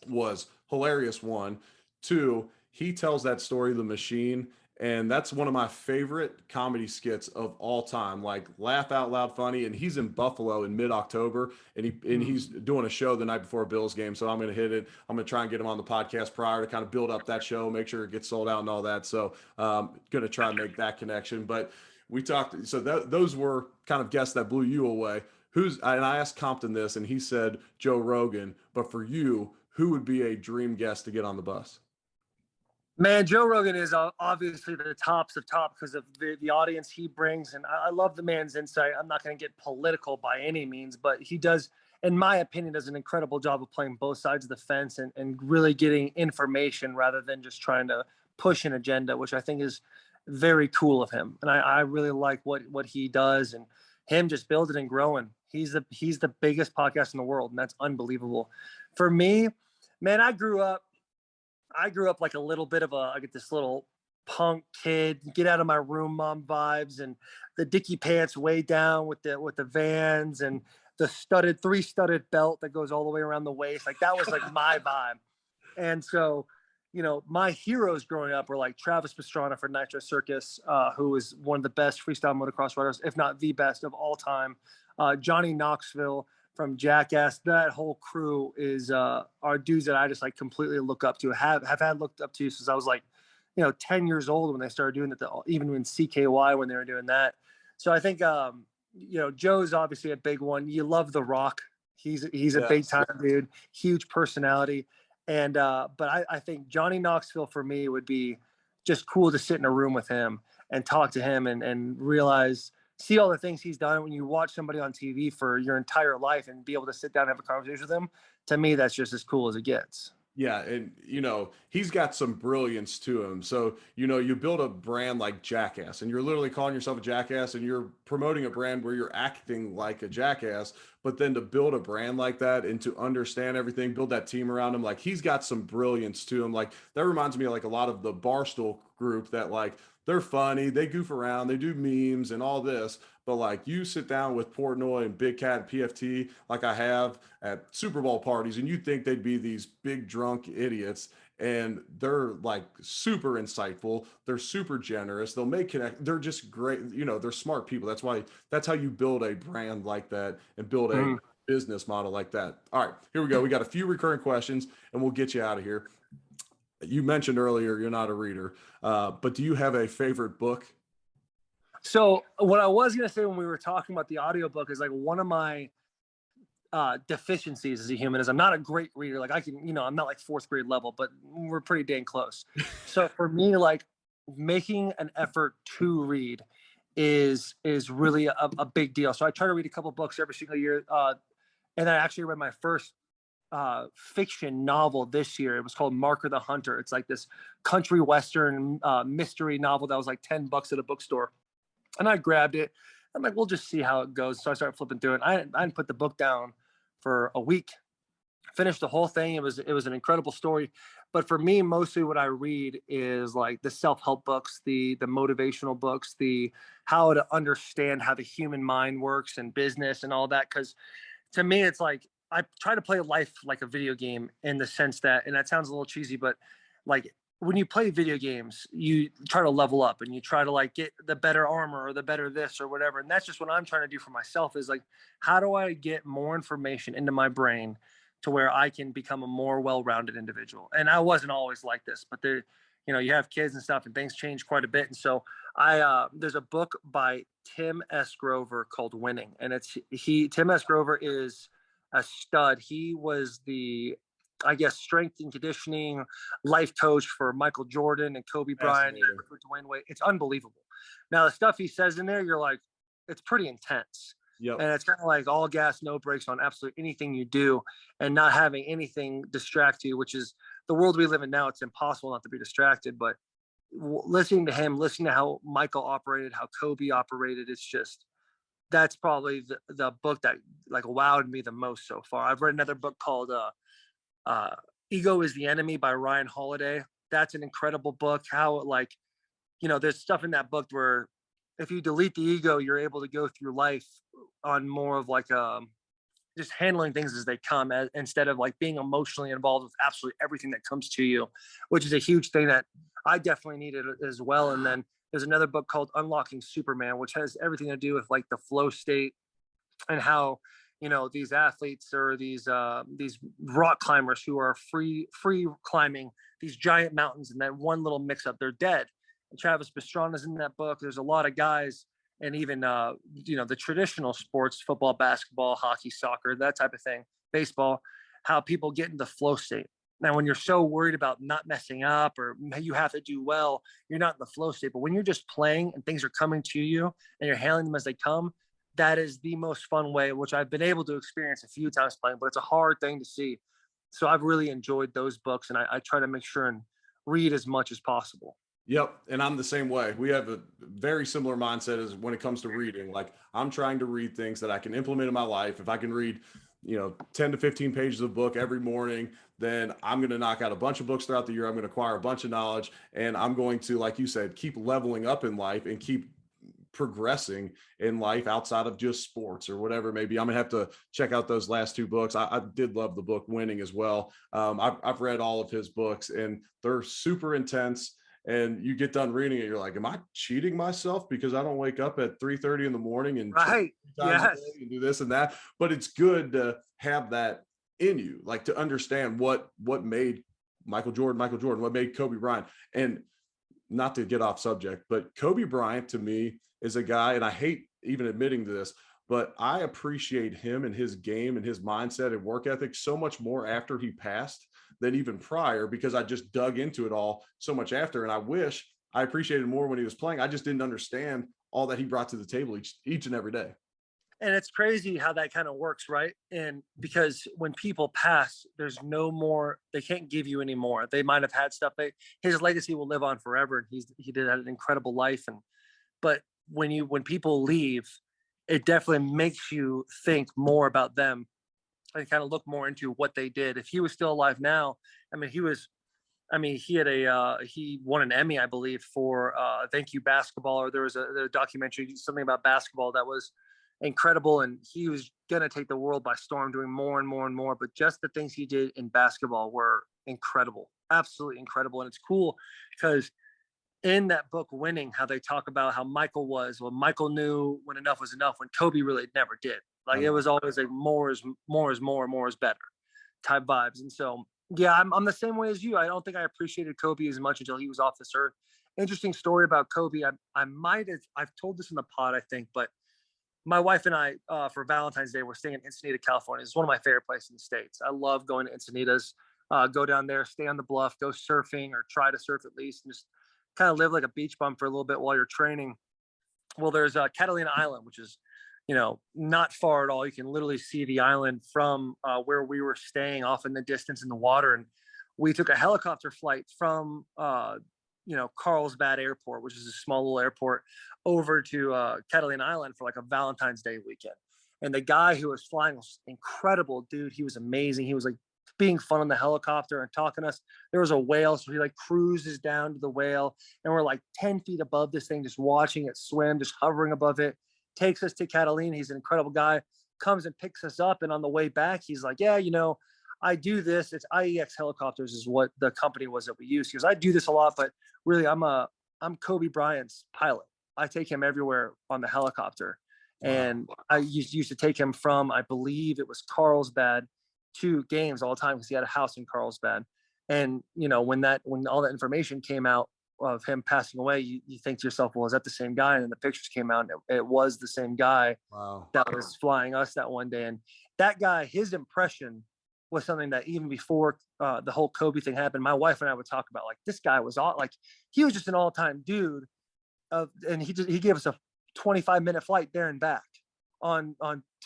was hilarious. One, two, he tells that story, The Machine, and that's one of my favorite comedy skits of all time. Like, laugh out loud funny. And he's in Buffalo in mid-October, and he's doing a show the night before a Bills game. So I'm going to hit it. I'm going to try and get him on the podcast prior to kind of build up that show, make sure it gets sold out and all that. So going to try and make that connection. But we talked. So those were kind of guests that blew you away. And I asked Compton this, and he said Joe Rogan. But for you, who would be a dream guest to get on the bus? Man, Joe Rogan is obviously the tops of top because of the audience he brings. And I love the man's insight. I'm not going to get political by any means, but he does, in my opinion, does an incredible job of playing both sides of the fence and really getting information rather than just trying to push an agenda, which I think is very cool of him. And I really like what he does and him just building and growing. He's the biggest podcast in the world, and that's unbelievable. For me, man, I grew up like a little bit of I get this little punk kid, get out of my room mom vibes, and the dicky pants way down with the Vans and the three studded belt that goes all the way around the waist. Like, that was like my vibe. And so, my heroes growing up were like Travis Pastrana for Nitro Circus, who was one of the best freestyle motocross riders, if not the best of all time. Johnny Knoxville from Jackass. That whole crew are dudes that I just like completely look up to, have had looked up to since I was like, 10 years old when they started doing it, even in CKY when they were doing that. So I think, Joe's obviously a big one. You love The Rock. He's a big time dude, huge personality. And, but I think Johnny Knoxville for me would be just cool to sit in a room with him and talk to him and see all the things he's done. When you watch somebody on TV for your entire life and be able to sit down and have a conversation with them, to me, that's just as cool as it gets. Yeah. And, he's got some brilliance to him. So, you build a brand like Jackass, and you're literally calling yourself a jackass, and you're promoting a brand where you're acting like a jackass. But then to build a brand like that and to understand everything, build that team around him, like, he's got some brilliance to him. Like, that reminds me of like a lot of the Barstool group that, like, they're funny, they goof around, they do memes and all this. But like, you sit down with Portnoy and Big Cat and PFT, like I have at Super Bowl parties, and you'd think they'd be these big drunk idiots, and they're like super insightful. They're super generous. They'll make connect. They're just great. They're smart people. That's how you build a brand like that and build a business model like that. All right, here we go. We got a few recurring questions, and we'll get you out of here. You mentioned earlier you're not a reader, but do you have a favorite book? So what I was going to say when we were talking about the audiobook is like one of my deficiencies as a human is I'm not a great reader. Like, I can, I'm not like fourth grade level, but we're pretty dang close. So for me, like, making an effort to read is really a big deal. So I try to read a couple books every single year. And I actually read my first fiction novel this year. It was called Marker the Hunter. It's like this country western mystery novel that was like $10 at a bookstore. And I grabbed it. I'm like, we'll just see how it goes. So I started flipping through it. I didn't put the book down for a week. Finished the whole thing. It was an incredible story. But for me, mostly what I read is like the self-help books, the motivational books, the how to understand how the human mind works and business and all that. Because to me, it's like I try to play life like a video game in the sense that, and that sounds a little cheesy, but like, when you play video games, you try to level up and you try to like get the better armor or the better this or whatever. And that's just what I'm trying to do for myself is like, how do I get more information into my brain to where I can become a more well-rounded individual? And I wasn't always like this, but there, you have kids and stuff and things change quite a bit. And so there's a book by Tim S. Grover called Winning. And Tim S. Grover is a stud. He was the, I guess, strength and conditioning life coach for Michael Jordan and Kobe Bryant and for Dwayne Wade. It's unbelievable. Now, the stuff he says in there, you're like, it's pretty intense. Yep. And it's kind of like all gas, no brakes on absolutely anything you do and not having anything distract you, which is the world we live in now. It's impossible not to be distracted. But listening to him, listening to how Michael operated, how Kobe operated, it's just, that's probably the book that like wowed me the most so far. I've read another book called Ego is the Enemy by Ryan Holiday. That's an incredible book. How like, there's stuff in that book where if you delete the ego, you're able to go through life on more of like just handling things as they come, instead of like being emotionally involved with absolutely everything that comes to you, which is a huge thing that I definitely needed as well. And then there's another book called Unlocking Superman, which has everything to do with like the flow state and how these athletes or these rock climbers who are free climbing these giant mountains, and then one little mix up, they're dead. And Travis Pastrana's in that book. There's a lot of guys, and even the traditional sports, football, basketball, hockey, soccer, that type of thing, baseball, how people get into flow state. Now, when you're so worried about not messing up or you have to do well, you're not in the flow state. But when you're just playing and things are coming to you and you're handling them as they come, that is the most fun way, which I've been able to experience a few times playing, but it's a hard thing to see. So I've really enjoyed those books, and I try to make sure and read as much as possible. Yep. And I'm the same way. We have a very similar mindset as when it comes to reading. Like, I'm trying to read things that I can implement in my life. If I can read, 10 to 15 pages of book every morning, then I'm going to knock out a bunch of books throughout the year. I'm going to acquire a bunch of knowledge, and I'm going to, like you said, keep leveling up in life and keep progressing in life outside of just sports or whatever. Maybe I'm gonna have to check out those last two books. I did love the book Winning as well. I've read all of his books, and they're super intense. And you get done reading it, you're like, am I cheating myself because I don't wake up at 3:30 in the morning and Right. Yes. and do this and that? But it's good to have that in you, like to understand what made Michael Jordan, what made Kobe Bryant. And not to get off subject, but Kobe Bryant to me is a guy, and I hate even admitting this, but I appreciate him and his game and his mindset and work ethic so much more after he passed than even prior, because I just dug into it all so much after. And I wish I appreciated more when he was playing. I just didn't understand all that he brought to the table each and every day. And it's crazy how that kind of works, right? And because when people pass, there's no more, they can't give you any more. They might have had stuff, his legacy will live on forever. And he did have an incredible life. But when people leave, it definitely makes you think more about them and kind of look more into what they did. If he was still alive now, he won an Emmy, I believe, for Thank You Basketball, or there was a documentary, something about basketball that was incredible, and he was gonna take the world by storm, doing more and more and more. But just the things he did in basketball were incredible, absolutely incredible. And it's cool because in that book Winning, how they talk about how Michael knew when enough was enough, when Kobe really never did. Like, it was always like more is better type vibes. And so yeah, I'm the same way as you. I don't think I appreciated Kobe as much until he was off this earth. Interesting story about Kobe. I've told this in the pod, I think, but my wife and I, for Valentine's Day, we're staying in Encinitas, California. It's one of my favorite places in the States. I love going to Encinitas, go down there, stay on the bluff, go surfing, or try to surf at least, and just kind of live like a beach bum for a little bit while you're training. Well, there's Catalina Island, which is, not far at all. You can literally see the island from where we were staying, off in the distance in the water. And we took a helicopter flight from Carlsbad Airport, which is a small little airport, over to Catalina Island for like a Valentine's Day weekend. And the guy who was flying was incredible, dude. He was amazing. He was like being fun on the helicopter and talking to us. There was a whale, so he like cruises down to the whale, and we're like 10 feet above this thing, just watching it swim, just hovering above it. Takes us to Catalina. He's an incredible guy. Comes and picks us up, and on the way back, he's like, "Yeah, I do this. It's IEX Helicopters is what the company was that we used." He goes, "I do this a lot, but really, I'm Kobe Bryant's pilot. I take him everywhere on the helicopter." And I used to take him from, I believe it was Carlsbad, to games all the time because he had a house in Carlsbad. And when all that information came out of him passing away, you think to yourself, well, is that the same guy? And then the pictures came out, and it was the same guy. Wow. That was flying us that one day. And that guy, his impression was something that even before the whole Kobe thing happened, my wife and I would talk about, like, this guy was like, he was just an all-time dude. And he gave us a 25-minute flight there and back on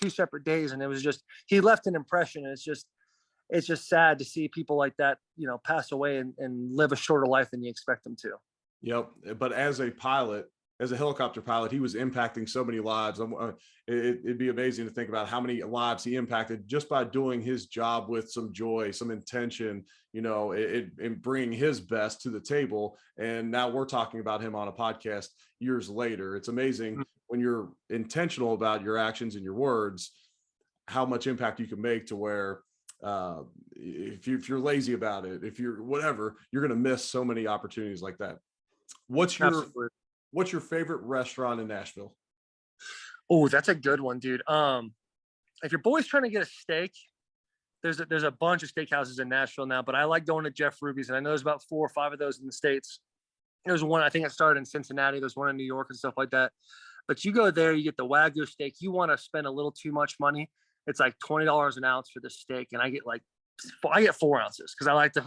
2 separate days. And it was just, he left an impression. And it's just sad to see people like that, pass away and live a shorter life than you expect them to. Yep. But as a pilot, as a helicopter pilot, he was impacting so many lives. It'd be amazing to think about how many lives he impacted just by doing his job with some joy, some intention, and bringing his best to the table. And now we're talking about him on a podcast years later. It's amazing when you're intentional about your actions and your words, how much impact you can make, to where if you're lazy about it, if you're whatever, you're going to miss so many opportunities like that. What's your Absolutely. what's your favorite restaurant in Nashville? Oh, that's a good one, dude. If your boy's trying to get a steak, there's a bunch of steakhouses in Nashville now, but I like going to Jeff Ruby's, and I know there's about 4 or 5 of those in the States. There's one, I think it started in Cincinnati. There's one in New York and stuff like that. But you go there, you get the Wagyu steak. You want to spend a little too much money, it's like $20 an ounce for the steak, and I get 4 ounces because I like to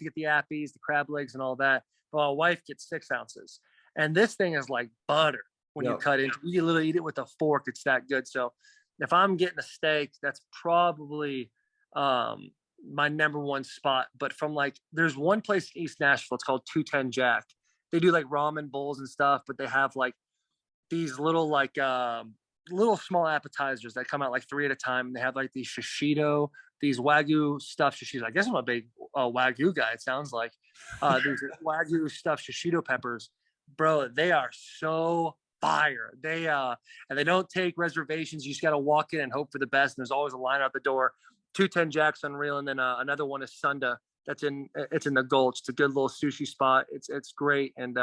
get the appies, the crab legs, and all that. But my wife gets 6 ounces, and this thing is like butter when you cut it. You literally eat it with a fork. It's that good. So if I'm getting a steak, that's probably my number one spot. But from there's one place in East Nashville, it's called 210 Jack. They do like ramen bowls and stuff, but they have like these little little small appetizers that come out like 3 at a time. And they have like these shishito, these Wagyu stuffed shishito. I guess I'm a big Wagyu guy, it sounds like. These Wagyu stuffed shishito peppers. Bro, they are so fire. And they don't take reservations. You just got to walk in and hope for the best. And there's always a line out the door. 210 Jack's unreal. And then another one is Sunda. It's in the Gulch. It's a good little sushi spot. It's great. And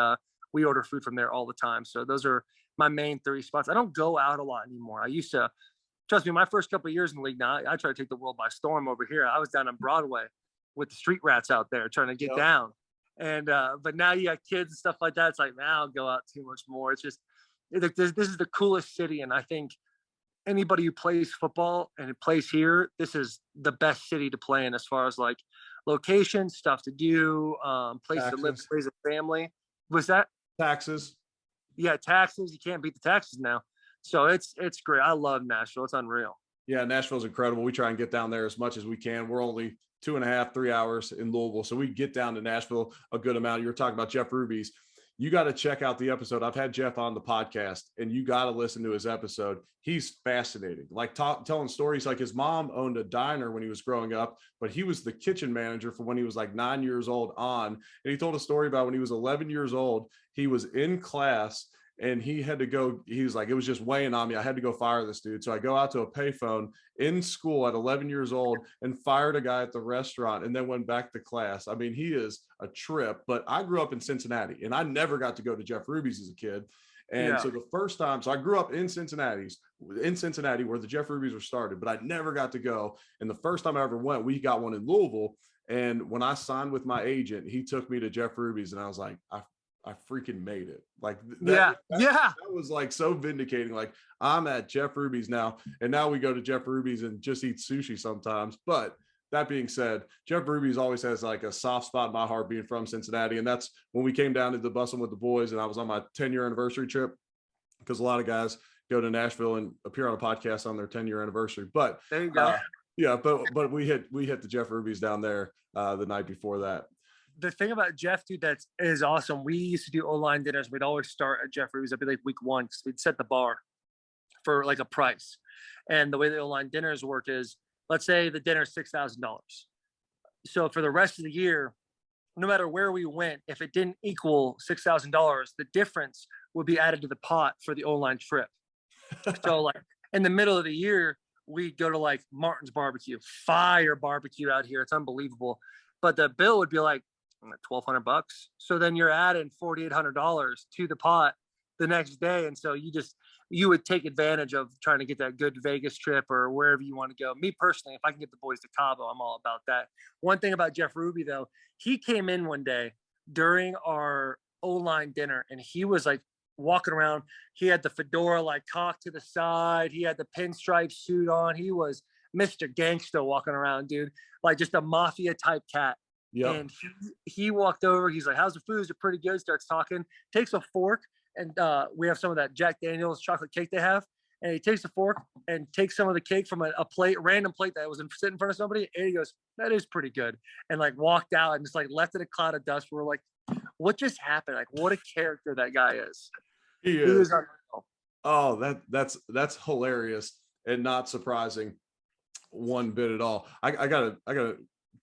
we order food from there all the time. So those are my main 3 spots. I don't go out a lot anymore. I used to, trust me, my first couple of years in the league now, I try to take the world by storm over here. I was down on Broadway with the street rats out there trying to get down. And but now you got kids and stuff like that. It's like, man, I'll go out too much more. It's just, this is the coolest city. And I think anybody who plays football and plays here, this is the best city to play in as far as like location, stuff to do, place to live, raise a family. Was that taxes? Yeah, taxes. You can't beat the taxes now. So it's great. I love Nashville. It's unreal. Yeah, Nashville's incredible. We try and get down there as much as we can. We're only 2.5, 3 hours in Louisville, so we get down to Nashville a good amount. You're talking about Jeff Ruby's. You got to check out the episode. I've had Jeff on the podcast, and you got to listen to his episode. He's fascinating, like telling stories. Like his mom owned a diner when he was growing up, but he was the kitchen manager for when he was like 9 years old on. And he told a story about when he was 11 years old, he was in class and he had to go. He was like, it was just weighing on me. I had to go fire this dude. So I go out to a payphone in school at 11 years old and fired a guy at the restaurant and then went back to class. I mean, he is a trip. But I grew up in Cincinnati and I never got to go to Jeff Ruby's as a kid. And so the first time, so I grew up in Cincinnati where the Jeff Ruby's were started, but I never got to go. And the first time I ever went, we got one in Louisville. And when I signed with my agent, he took me to Jeff Ruby's and I was like, I freaking made it. Like that was like so vindicating. Like I'm at Jeff Ruby's now, and now we go to Jeff Ruby's and just eat sushi sometimes. But that being said, Jeff Ruby's always has like a soft spot in my heart being from Cincinnati. And that's when we came down to the Bussin With the Boys and I was on my 10-year anniversary trip, because a lot of guys go to Nashville and appear on a podcast on their 10-year anniversary. But there you go. But we hit the Jeff Ruby's down there the night before that. The thing about Jeff, dude, that is awesome. We used to do O-line dinners. We'd always start at Jeff Ruby's. That'd be like week 1 because we'd set the bar for like a price. And the way the O-line dinners work is, let's say the dinner is $6,000. So for the rest of the year, no matter where we went, if it didn't equal $6,000, the difference would be added to the pot for the O-line trip. So like in the middle of the year, we go to like Martin's Barbecue, fire barbecue out here. It's unbelievable. But the bill would be like $1,200. So then you're adding $4,800 to the pot the next day. And so you would take advantage of trying to get that good Vegas trip or wherever you want to go. Me personally, if I can get the boys to Cabo, I'm all about that. One thing about Jeff Ruby though, he came in one day during our O-line dinner and he was like walking around. He had the fedora like cocked to the side. He had the pinstripe suit on. He was Mr. Gangsta walking around, dude, like just a mafia type cat. Yep. And he walked over. He's like, how's the food? Is it pretty good? Starts talking, takes a fork. And we have some of that Jack Daniel's chocolate cake they have. And he takes a fork and takes some of the cake from a plate, random plate that was sitting in front of somebody. And he goes, that is pretty good. And like walked out and just like left in a cloud of dust. We're like, what just happened? Like, what a character that guy is. He He is. was unreal. Oh, that's hilarious and not surprising one bit at all. I got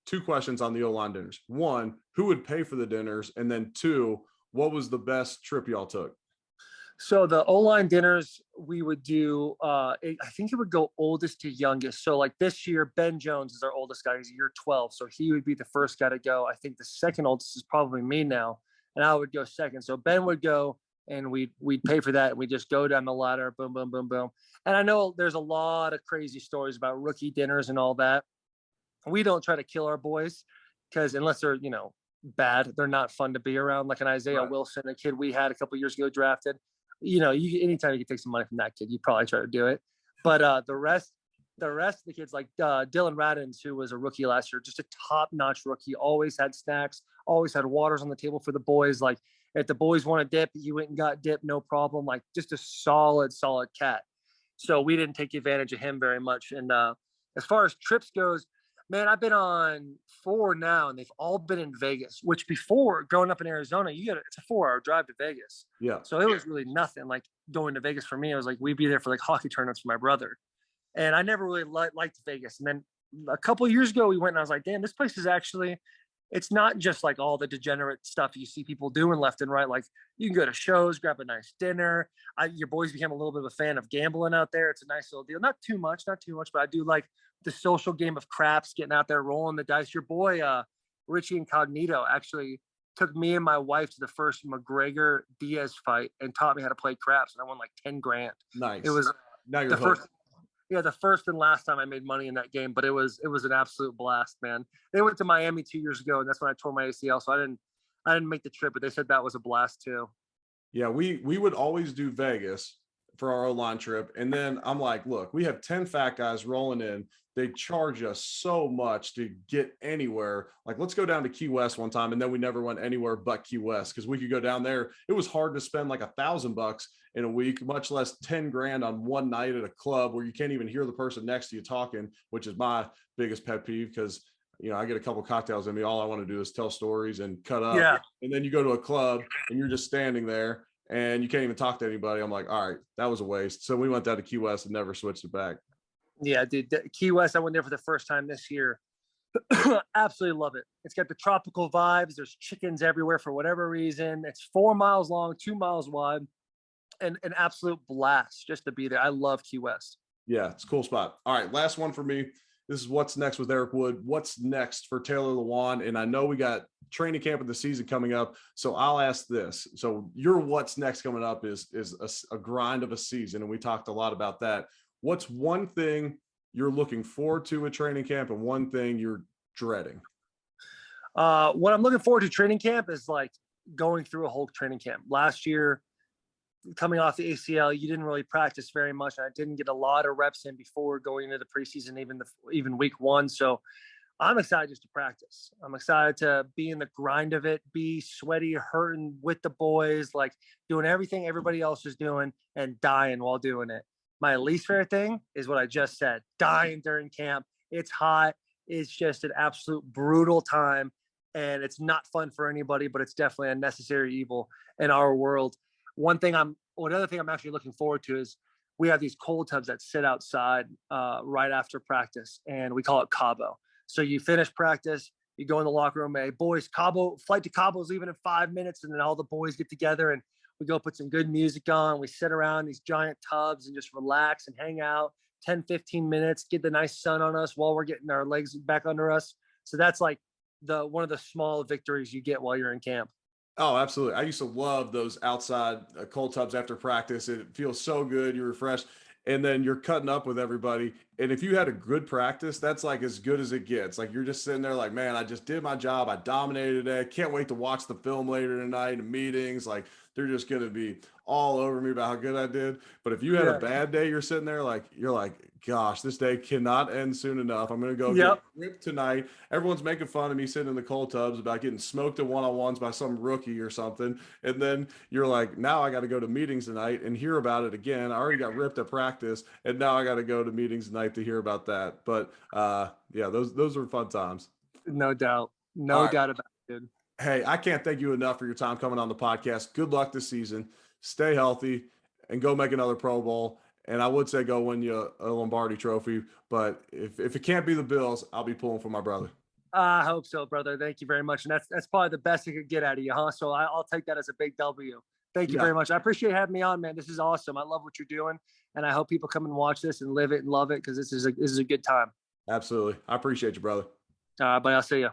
two questions on the O-line dinners. One, who would pay for the dinners? And then two, what was the best trip y'all took? So the O-line dinners we would do, I think it would go oldest to youngest. So like this year, Ben Jones is our oldest guy. He's year 12. So he would be the first guy to go. I think the second oldest is probably me now, and I would go second. So Ben would go, and we'd pay for that. And we just go down the ladder, boom, boom, boom, boom. And I know there's a lot of crazy stories about rookie dinners and all that. We don't try to kill our boys because unless they're, bad, they're not fun to be around. Like an Isaiah Right. Wilson, a kid we had a couple years ago drafted. Anytime you can take some money from that kid, you probably try to do it. But the rest of the kids, like Dylan Radins, who was a rookie last year, just a top-notch rookie, always had snacks, always had waters on the table for the boys. Like if the boys want a dip, he went and got dip, no problem. Like just a solid cat. So we didn't take advantage of him very much. And as far as trips goes, man, I've been on 4 now, and they've all been in Vegas. Which before, growing up in Arizona, it's a 4-hour drive to Vegas. Yeah. So it was really nothing. Like going to Vegas for me, it was like we'd be there for like hockey tournaments for my brother, and I never really liked Vegas. And then a couple of years ago, we went, and I was like, damn, this place is actually. It's not just like all the degenerate stuff you see people doing left and right. Like you can go to shows, grab a nice dinner. Your boys became a little bit of a fan of gambling out there. It's a nice little deal. Not too much, but I do like the social game of craps, getting out there, rolling the dice. Your boy, Richie Incognito, actually took me and my wife to the first McGregor Diaz fight and taught me how to play craps. And I won like 10 grand. Nice. It was Now you're the hooked. first, yeah, the first and last time I made money in that game, but it was an absolute blast, man. They went to Miami 2 years ago, and that's when I tore my ACL. So I didn't make the trip, but they said that was a blast too. Yeah, we would always do Vegas for our O-line trip. And then I'm like, look, we have 10 fat guys rolling in. They charge us so much to get anywhere. Like, let's go down to Key West one time. And then we never went anywhere but Key West because we could go down there. It was hard to spend like $1,000 in a week, much less 10 grand on one night at a club where you can't even hear the person next to you talking, which is my biggest pet peeve because I get a couple cocktails in me. All I want to do is tell stories and cut up. Yeah. And then you go to a club and you're just standing there and you can't even talk to anybody. I'm like, all right, that was a waste. So we went down to Key West and never switched it back. Yeah, dude. Key West, I went there for the first time this year. Absolutely love it. It's got the tropical vibes. There's chickens everywhere for whatever reason. It's 4 miles long, 2 miles wide, and an absolute blast just to be there. I love Key West. Yeah, it's a cool spot. All right, last one for me. This is what's next with Eric Wood. What's next for Taylor Lewan? And I know we got training camp of the season coming up, so I'll ask this. So your what's next coming up is a grind of a season, and we talked a lot about that. What's one thing you're looking forward to at training camp and one thing you're dreading? What I'm looking forward to training camp is like going through a whole training camp. Last year, coming off the ACL, you didn't really practice very much. I didn't get a lot of reps in before going into the preseason, even week 1. So I'm excited just to practice. I'm excited to be in the grind of it, be sweaty, hurting with the boys, like doing everything everybody else is doing and dying while doing it. My least favorite thing is what I just said, dying during camp. It's hot. It's just an absolute brutal time. And it's not fun for anybody, but it's definitely a necessary evil in our world. Another thing I'm actually looking forward to is we have these cold tubs that sit outside right after practice, and we call it Cabo. So you finish practice, you go in the locker room, hey, boys, flight to Cabo is leaving in 5 minutes, and then all the boys get together and we go put some good music on. We sit around these giant tubs and just relax and hang out 10, 15 minutes, get the nice sun on us while we're getting our legs back under us. So that's like one of the small victories you get while you're in camp. Oh, absolutely. I used to love those outside cold tubs after practice. It feels so good. You're refreshed. And then you're cutting up with everybody. And if you had a good practice, that's like as good as it gets. Like you're just sitting there like, man, I just did my job. I dominated today. Can't wait to watch the film later tonight in meetings. Like they're just going to be all over me about how good I did. But if you had a bad day, you're sitting there like, you're like, gosh, this day cannot end soon enough. I'm going to go get ripped tonight. Everyone's making fun of me sitting in the cold tubs about getting smoked at one-on-ones by some rookie or something. And then you're like, now I got to go to meetings tonight and hear about it again. I already got ripped at practice, and now I got to go to meetings tonight to hear about that. But yeah, those were fun times. No doubt. No doubt about it, dude. Hey, I can't thank you enough for your time coming on the podcast. Good luck this season. Stay healthy and go make another Pro Bowl. And I would say go win you a Lombardi trophy. But if it can't be the Bills, I'll be pulling for my brother. I hope so, brother. Thank you very much. And that's probably the best I could get out of you, huh? So I'll take that as a big W. Thank you Yeah, very much. I appreciate having me on, man. This is awesome. I love what you're doing, and I hope people come and watch this and live it and love it because this is a good time. absolutely. I appreciate you, brother. But I'll see you.